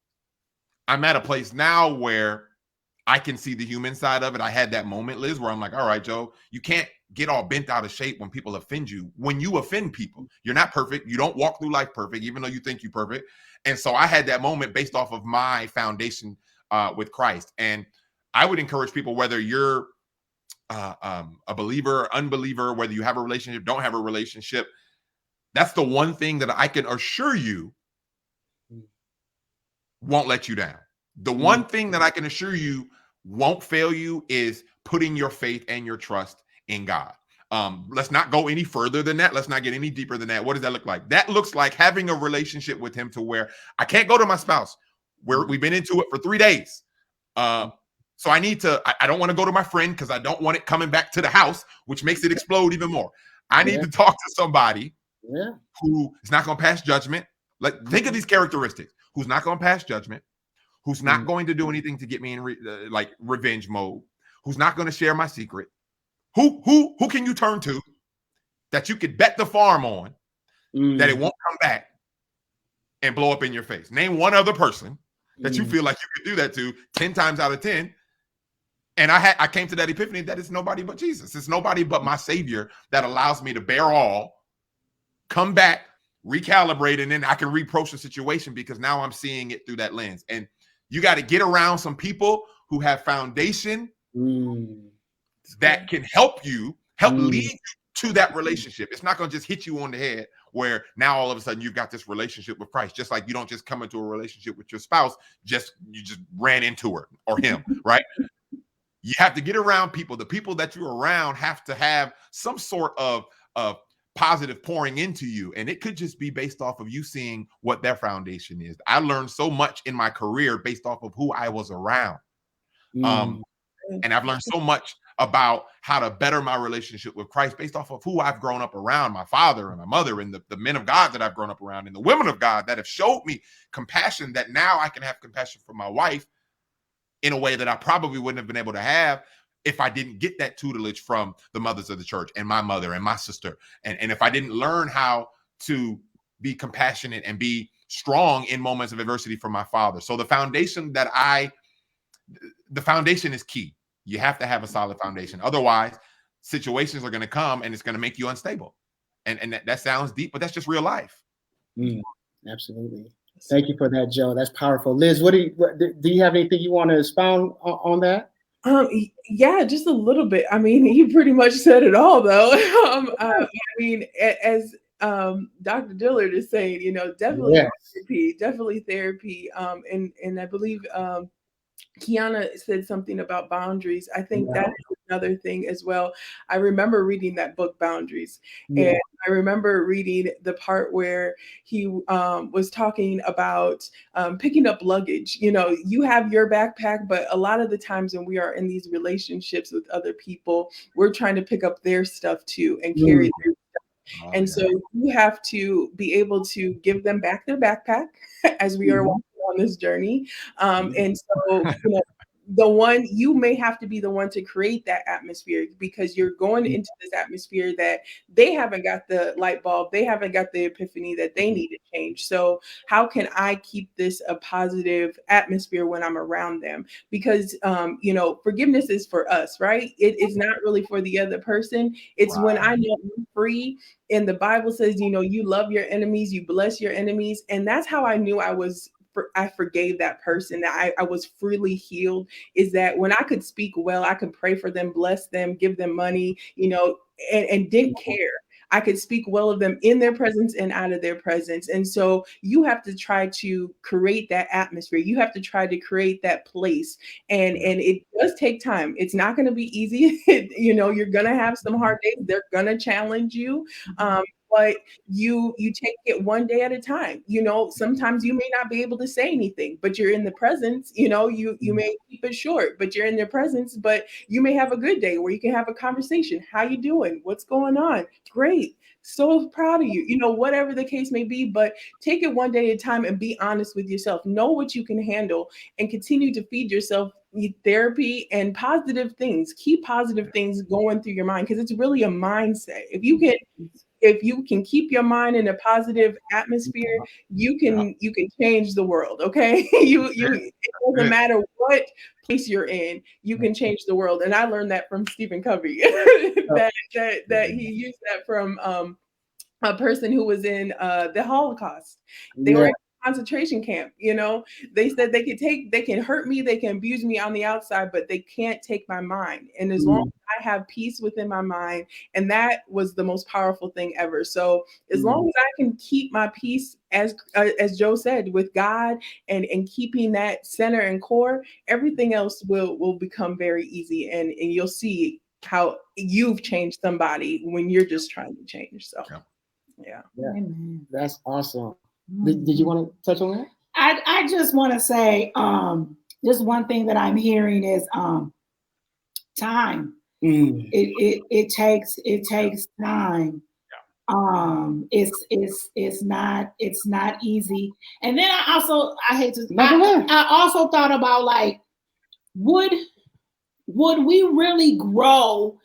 I'm at a place now where I can see the human side of it. I had that moment, Liz, where I'm like, all right, Joe, you can't get all bent out of shape when people offend you. When you offend people, you're not perfect. You don't walk through life perfect, even though you think you're perfect. And so I had that moment based off of my foundation with Christ. And I would encourage people, whether you're a believer, unbeliever, whether you have a relationship, don't have a relationship, that's the one thing that I can assure you won't let you down. The one thing that I can assure you won't fail you is putting your faith and your trust in God. Let's not go any further than that. Let's not get any deeper than that. What does that look like? That looks like having a relationship with him to where I can't go to my spouse. We've been into it for 3 days. So I need to, I don't want to go to my friend because I don't want it coming back to the house, which makes it explode even more. I need to talk to somebody who is not going to pass judgment. Like, think of these characteristics. Who's not going to pass judgment, who's not going to do anything to get me in revenge mode, who's not going to share my secret. Who can you turn to that you could bet the farm on that it won't come back and blow up in your face? Name one other person that you feel like you could do that to 10 times out of 10. And I came to that epiphany that it's nobody but Jesus. It's nobody but my Savior that allows me to bear all, come back, recalibrate, and then I can reapproach the situation because now I'm seeing it through that lens. And you got to get around some people who have foundation that can help lead you to that relationship. It's not going to just hit you on the head where now all of a sudden you've got this relationship with Christ. Just like you don't just come into a relationship with your spouse, you just ran into her or him, right? You have to get around people. The people that you're around have to have some sort of positive pouring into you. And it could just be based off of you seeing what their foundation is. I learned so much in my career based off of who I was around. And I've learned so much about how to better my relationship with Christ based off of who I've grown up around, my father and my mother and the men of God that I've grown up around and the women of God that have showed me compassion, that now I can have compassion for my wife in a way that I probably wouldn't have been able to have if I didn't get that tutelage from the mothers of the church and my mother and my sister. And if I didn't learn how to be compassionate and be strong in moments of adversity from my father. So the foundation is key. You have to have a solid foundation. Otherwise, situations are going to come and it's going to make you unstable. And that sounds deep, but that's just real life. Absolutely. Thank you for that, Joe. That's powerful. Liz, do you have anything you want to expound on that? Yeah, just a little bit. I mean, he pretty much said it all, though. I mean, as Dr. Dillard is saying, definitely therapy. And I believe Kiana said something about boundaries. I think that is another thing as well. I remember reading that book, Boundaries. And I remember reading the part where he was talking about picking up luggage. You know, you have your backpack, but a lot of the times when we are in these relationships with other people, we're trying to pick up their stuff too and carry their stuff. And so you have to be able to give them back their backpack as we are walking on this journey. And so, you may have to be the one to create that atmosphere because you're going into this atmosphere that they haven't got the light bulb, they haven't got the epiphany that they need to change. So how can I keep this a positive atmosphere when I'm around them? Because, forgiveness is for us, right? It is not really for the other person. It's when I know I'm free. And the Bible says, you love your enemies, you bless your enemies. And that's how I knew I forgave that person, that I was freely healed, is that when I could speak well, I could pray for them, bless them, give them money, and didn't care. I could speak well of them in their presence and out of their presence. And so you have to try to create that atmosphere. You have to try to create that place. And it does take time. It's not going to be easy. You're going to have some hard days. They're going to challenge you. But you take it one day at a time. Sometimes you may not be able to say anything, but you're in the presence. You may keep it short, but you're in their presence. But you may have a good day where you can have a conversation. How you doing? What's going on? Great. So proud of you. Whatever the case may be, but take it one day at a time and be honest with yourself. Know what you can handle and continue to feed yourself therapy and positive things. Keep positive things going through your mind because it's really a mindset. If you can keep your mind in a positive atmosphere, you can change the world. Okay. It doesn't matter what place you're in, you can change the world. And I learned that from Stephen Covey, that he used that from a person who was in the Holocaust. They were in concentration camp. You know, they said they can hurt me, they can abuse me on the outside, but they can't take my mind. And as long as I have peace within my mind, and that was the most powerful thing ever. So as long as I can keep my peace, as Joe said, with God, and keeping that center and core, everything else will become very easy, and you'll see how you've changed somebody when you're just trying to change. So yeah. That's awesome. Did you want to touch on that? I just want to say, just one thing that I'm hearing is time. It takes time. It's not easy. And then I also thought about, like, would we really grow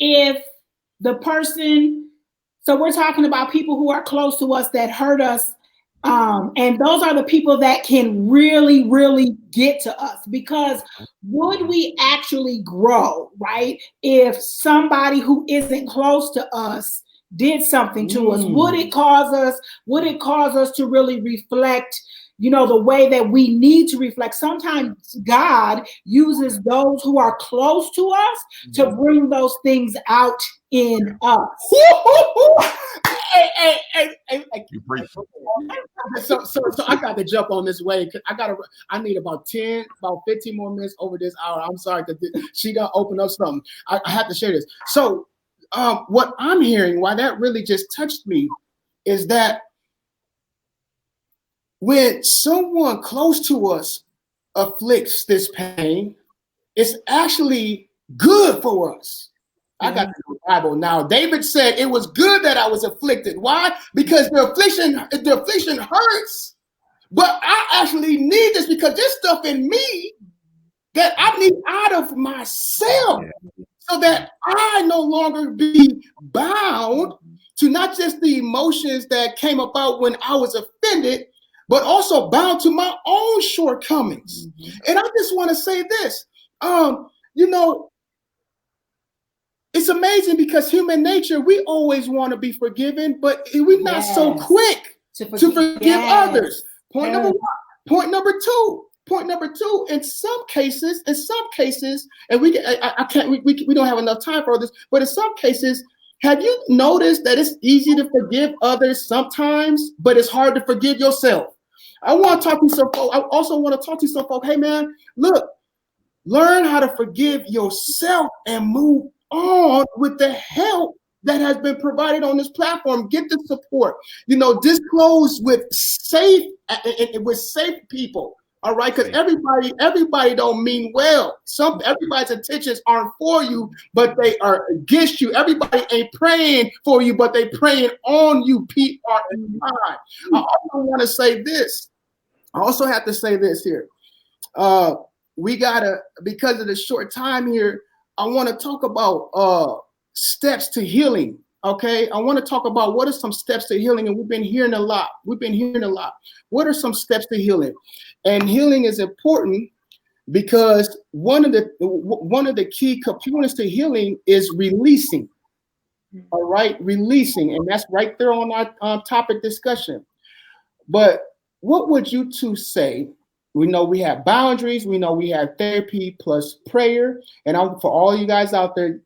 if the person, so we're talking about people who are close to us that hurt us, and those are the people that can really, really get to us, because would we actually grow, right, if somebody who isn't close to us did something to us? Would it cause us to really reflect, the way that we need to reflect? Sometimes God uses those who are close to us to bring those things out in us. You preach. So I got to jump on this way, because I need about 15 more minutes over this hour. I'm sorry, because she got to open up something. I have to share this. So what I'm hearing, why that really just touched me, is that when someone close to us afflicts this pain, it's actually good for us. I got the Bible now. David said it was good that I was afflicted. Why? Because the affliction hurts, but I actually need this, because there's stuff in me that I need out of myself, so that I no longer be bound to not just the emotions that came about when I was offended, but also bound to my own shortcomings. And I just want to say this, it's amazing, because human nature, we always want to be forgiven, but we're not so quick to forgive others. Point number one. Point number two, in some cases, and we don't have enough time for this, but in some cases, have you noticed that it's easy to forgive others sometimes, but it's hard to forgive yourself? I want to talk to some folks. I also want to talk to some folks. Hey man, look, learn how to forgive yourself and move on with the help that has been provided on this platform. Get the support. Disclose with safe people. All right, because everybody don't mean well. Everybody's intentions aren't for you, but they are against you. Everybody ain't praying for you, but they praying on you. PRI. I also want to say this. I also have to say this here. We gotta, because of the short time here, I want to talk about steps to healing. Okay, I want to talk about what are some steps to healing, and we've been hearing a lot. What are some steps to healing? And healing is important because one of the key components to healing is releasing. All right, releasing, and that's right there on our topic discussion. But what would you two say? We know we have boundaries. We know we have therapy plus prayer. And for all you guys out there,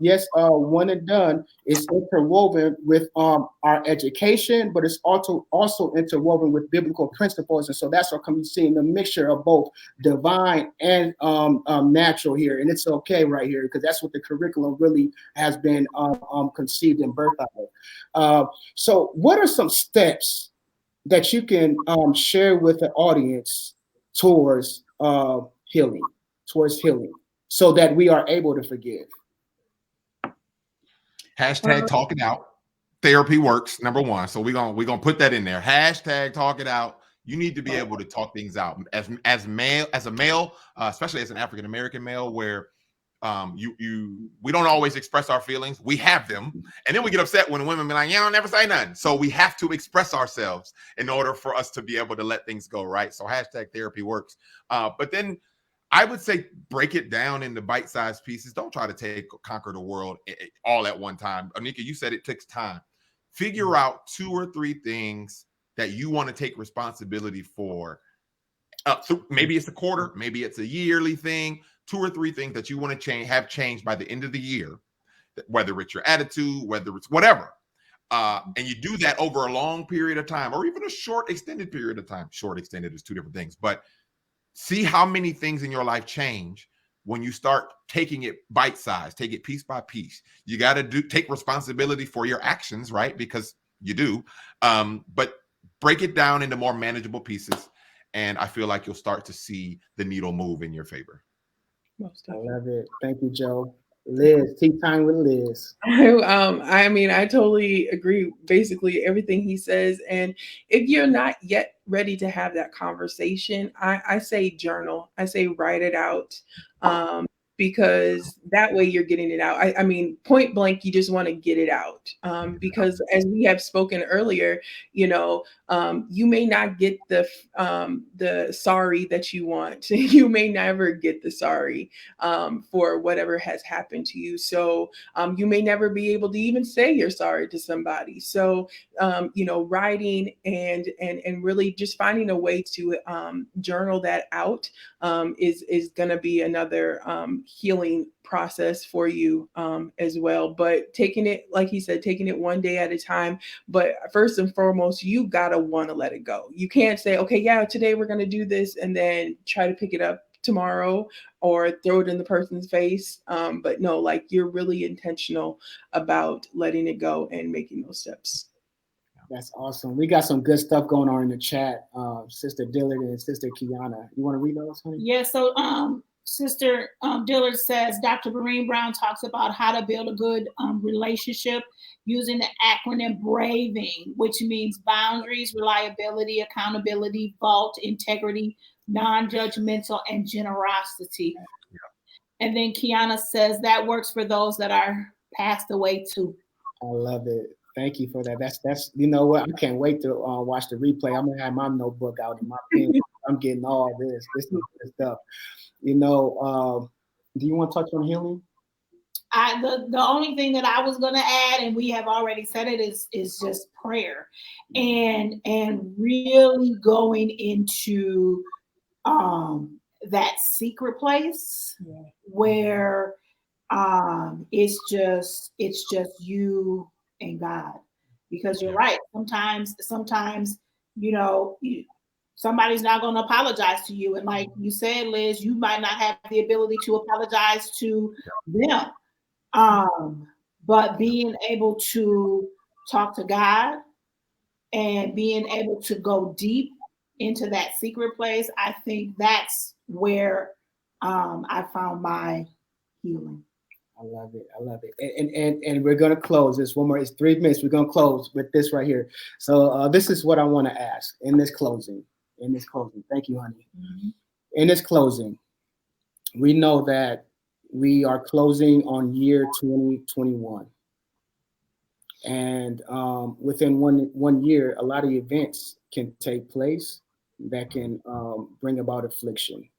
yes, One and Done is interwoven with our education, but it's also interwoven with biblical principles. And so that's what I'm seeing, the mixture of both divine and natural here. And it's okay right here, because that's what the curriculum really has been conceived and birthed out of. So what are some steps that you can share with the audience towards healing, so that we are able to forgive? Hashtag talk it out. Therapy works, number one. So we're gonna put that in there. Hashtag talk it out. You need to be able to talk things out as a male, especially as an African American male, where we don't always express our feelings. We have them, and then we get upset when the women be like, "Yeah, I'll never say nothing." So we have to express ourselves in order for us to be able to let things go, right? So hashtag therapy works. But then I would say break it down into bite-sized pieces. Don't try to conquer the world all at one time. Anika, you said it takes time. Figure out 2 or 3 things that you want to take responsibility for. Maybe it's a quarter, maybe it's a yearly thing, 2 or 3 things that you want to have changed by the end of the year, whether it's your attitude, whether it's whatever. And you do that over a long period of time, or even a short extended period of time. Short extended is 2 different things, but see how many things in your life change when you start taking it bite size, take it piece by piece. You got to take responsibility for your actions, right? Because you do, but break it down into more manageable pieces. And I feel like you'll start to see the needle move in your favor. I love it. Thank you, Joe. Liz, tea time with Liz. I mean, I totally agree. Basically, everything he says. And if you're not yet ready to have that conversation, I say journal. I say write it out. Because that way you're getting it out. I mean, point blank, you just want to get it out. Because as we have spoken earlier, you know, you may not get the sorry that you want. You may never get the sorry for whatever has happened to you. So you may never be able to even say you're sorry to somebody. So you know, writing and really just finding a way to journal that out is going to be another healing process for you as well. But taking it, like he said, taking it one day at a time. But first and foremost, you gotta want to let it go. You can't say, okay, yeah, today we're going to do this, and then try to pick it up tomorrow or throw it in the person's face. But no, like, you're really intentional about letting it go and making those steps. That's awesome. We got some good stuff going on in the chat. Sister Dillard and Sister Kiana. You want to read those, honey? Yeah, so Sister Dillard says Dr. Marine Brown talks about how to build a good relationship using the acronym BRAVING, which means boundaries, reliability, accountability, vault, integrity, non-judgmental, and generosity. Yeah. And then Kiana says that works for those that are passed away too. I love it. Thank you for that. That's you know what? I can't wait to watch the replay. I'm gonna have my notebook out in my pen. I'm getting all this. This is good stuff. You know, do you want to touch on healing? The only thing that I was going to add, and we have already said it, is just prayer, and really going into that secret place where it's just you and God, because you're right. Sometimes you know. Somebody's not going to apologize to you. And like you said, Liz, you might not have the ability to apologize to them. But being able to talk to God and being able to go deep into that secret place, I think that's where I found my healing. I love it. I love it. And we're going to close this one more. It's 3 minutes. We're going to close with this right here. So this is what I want to ask in this closing. Thank you, honey. Mm-hmm. In this closing, we know that we are closing on year 2021. And within one year, a lot of events can take place that can bring about affliction,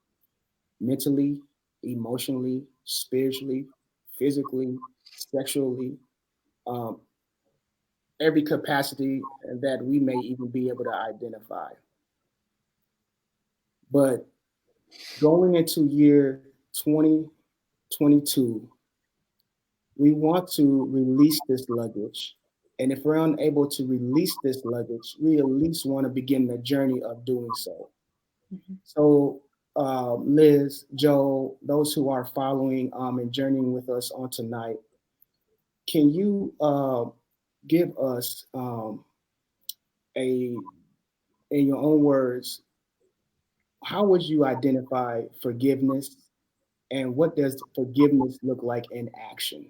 mentally, emotionally, spiritually, physically, sexually, every capacity that we may even be able to identify. But going into year 2022, we want to release this luggage. And if we're unable to release this luggage, we at least want to begin the journey of doing so. Mm-hmm. So, Liz, Joe, those who are following and journeying with us on tonight, can you give us in your own words, how would you identify forgiveness, and what does forgiveness look like in action?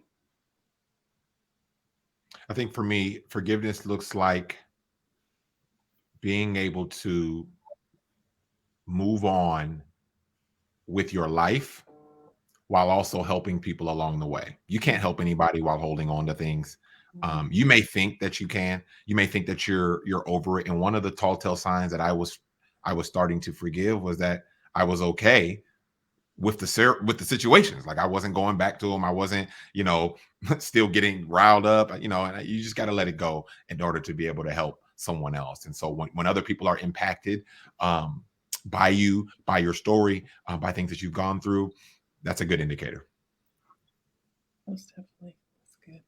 I think for me, forgiveness looks like being able to move on with your life while also helping people along the way. You can't help anybody while holding on to things. You may think that you can. You may think that you're over it. And one of the telltale signs that I was starting to forgive was that I was okay with the situations. Like, I wasn't going back to them. I wasn't, still getting riled up. And you just got to let it go in order to be able to help someone else. And so when other people are impacted by you, by your story, by things that you've gone through, that's a good indicator. Most definitely. That's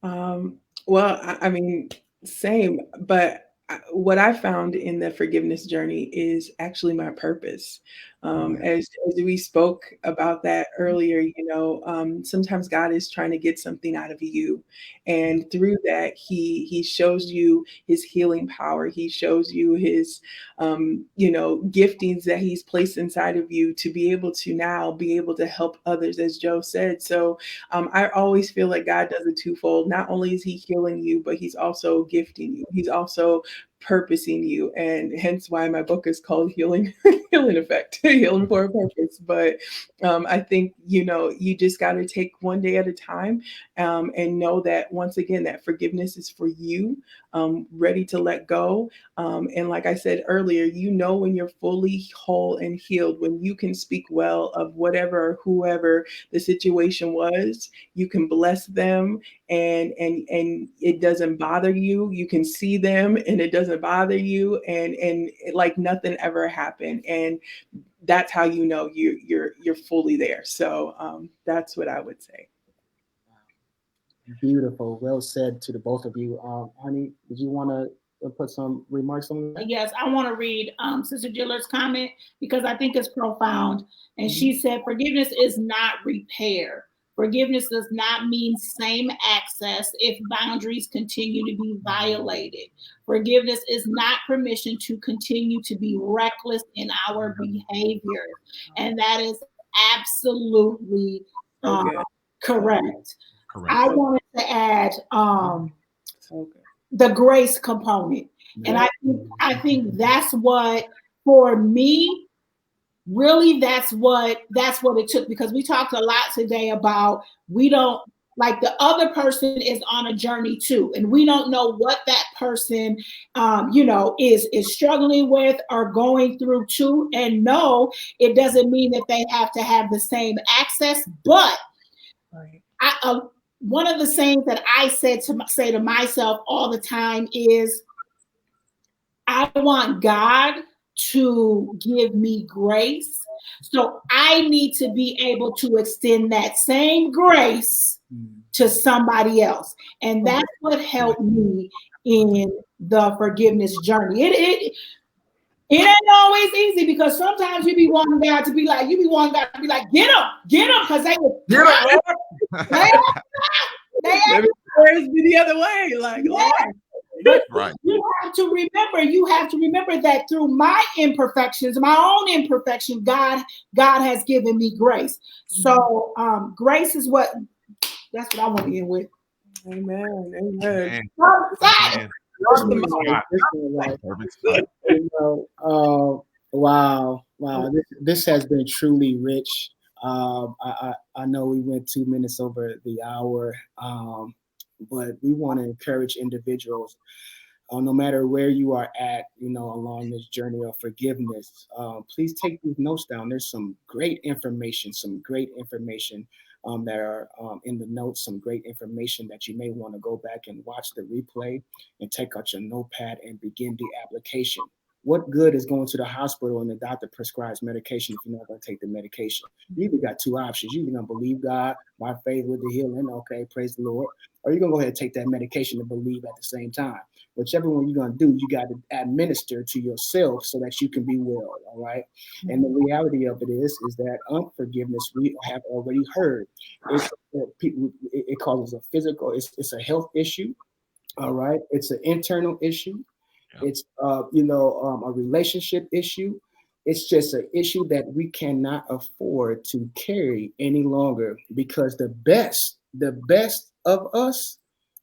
good. Well, I mean, same, but what I found in the forgiveness journey is actually my purpose. As we spoke about that earlier, sometimes God is trying to get something out of you, and through that, He shows you His healing power. He shows you His, giftings that He's placed inside of you to be able to now be able to help others, as Joe said. So I always feel like God does it twofold. Not only is He healing you, but He's also gifting you. He's also purposing you, and hence why my book is called Healing, Healing Effect, Healing for a Purpose. But I think you just got to take one day at a time, and know that once again that forgiveness is for you, ready to let go. And like I said earlier, when you're fully whole and healed, when you can speak well of whatever or whoever the situation was, you can bless them, and it doesn't bother you. You can see them and it doesn't bother you, and like nothing ever happened. And that's how you're fully there. So that's what I would say. Beautiful. Well said to the both of you. Honey, did you want to put some remarks on that? Yes, I want to read Sister Jillard's comment because I think it's profound. And she said, forgiveness is not repair. Forgiveness does not mean same access if boundaries continue to be violated. Forgiveness is not permission to continue to be reckless in our behavior. And that is absolutely correct. I wanted to add the grace component. And I think that's what, for me, really that's what it took, because we talked a lot today about we don't, like, the other person is on a journey too, and we don't know what that person is struggling with or going through too. And no, it doesn't mean that they have to have the same access, but one of the things that I say to myself all the time is, I want God to give me grace. So I need to be able to extend that same grace to somebody else. And that's what helped me in the forgiveness journey. It ain't always easy, because sometimes you be wanting God to be like, get them, because they would they have be the other way, like, But you have to remember that through my imperfections, my own imperfection, God has given me grace. So grace is that's what I want to end with. Amen. Wow. This has been truly rich. I know we went 2 minutes over the hour, but we want to encourage individuals, no matter where you are at, along this journey of forgiveness. Please take these notes down. There's some great information that are in the notes, some great information that you may want to go back and watch the replay and take out your notepad and begin the application. What good is going to the hospital and the doctor prescribes medication if you're not going to take the medication? You either got two options. You're going to believe God by faith with the healing. Okay, praise the Lord. Or you're going to go ahead and take that medication and believe at the same time. Whichever one you're going to do, you got to administer to yourself so that you can be well, all right? And the reality of it is that unforgiveness, we have already heard, it causes a physical, it's a health issue, all right? It's an internal issue. It's a relationship issue. It's just an issue that we cannot afford to carry any longer, because the best of us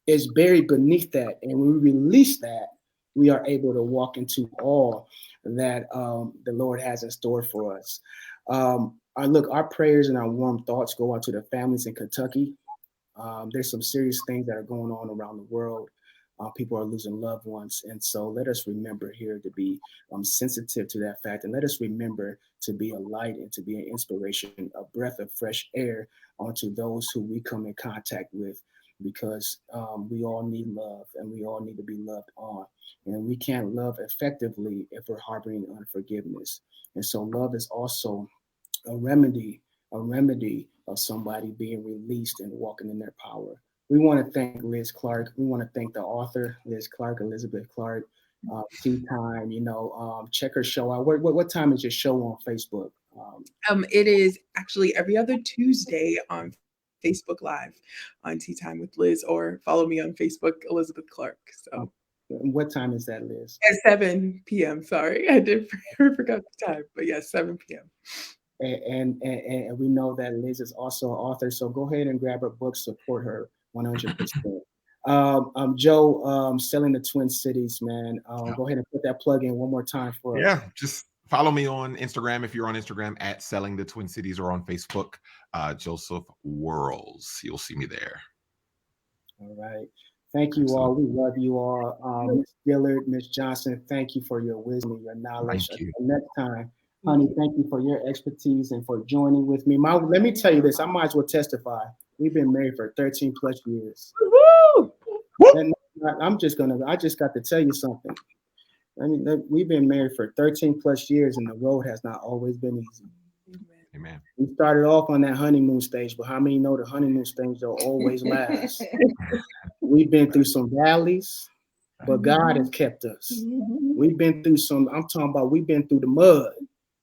is buried beneath that. And when we release that, we are able to walk into all that the Lord has in store for us. Our prayers and our warm thoughts go out to the families in Kentucky. There's some serious things that are going on around the world. People are losing loved ones. And so let us remember here to be sensitive to that fact. And let us remember to be a light and to be an inspiration, a breath of fresh air onto those who we come in contact with. because we all need love and we all need to be loved on. And we can't love effectively if we're harboring unforgiveness. And so love is also a remedy of somebody being released and walking in their power. We want to thank Liz Clark. We want to thank the author, Liz Clark, Elizabeth Clark. Tea Time, check her show out. What time is your show on Facebook? It is actually every other Tuesday on Facebook Live on Tea Time with Liz, or follow me on Facebook, Elizabeth Clark. So what time is that, Liz? at 7 p.m. Sorry, I forgot the time, but yes, 7 p.m. And we know that Liz is also an author, so go ahead and grab her book, support her 100%. Joe, Selling the Twin Cities, man. Go ahead and put that plug in one more time for us. Yeah, just follow me on Instagram if you're on Instagram at Selling the Twin Cities, or on Facebook, Joseph Worrells. You'll see me there. All right. Thank you all. We love you all. Ms. Dillard, Ms. Johnson, thank you for your wisdom and your knowledge. Thank you. Next time, honey, thank you for your expertise and for joining with me. Let me tell you this. I might as well testify. We've been married for 13 plus years. Woo! And I just got to tell you something. I mean, we've been married for 13 plus years, and the road has not always been easy. Amen. We started off on that honeymoon stage, but how many know the honeymoon stage don't always last? We've been through some valleys, but God has kept us. We've been through we've been through the mud.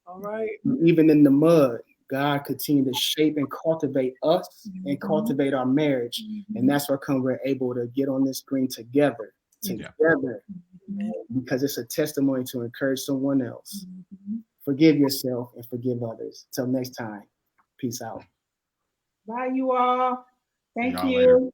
All right. Even in the mud, God continued to shape and cultivate us and cultivate our marriage. And that's why we're able to get on this screen together, because it's a testimony to encourage someone else. Forgive yourself and forgive others. Till next time, peace out. Bye, you all. Thank you. Later.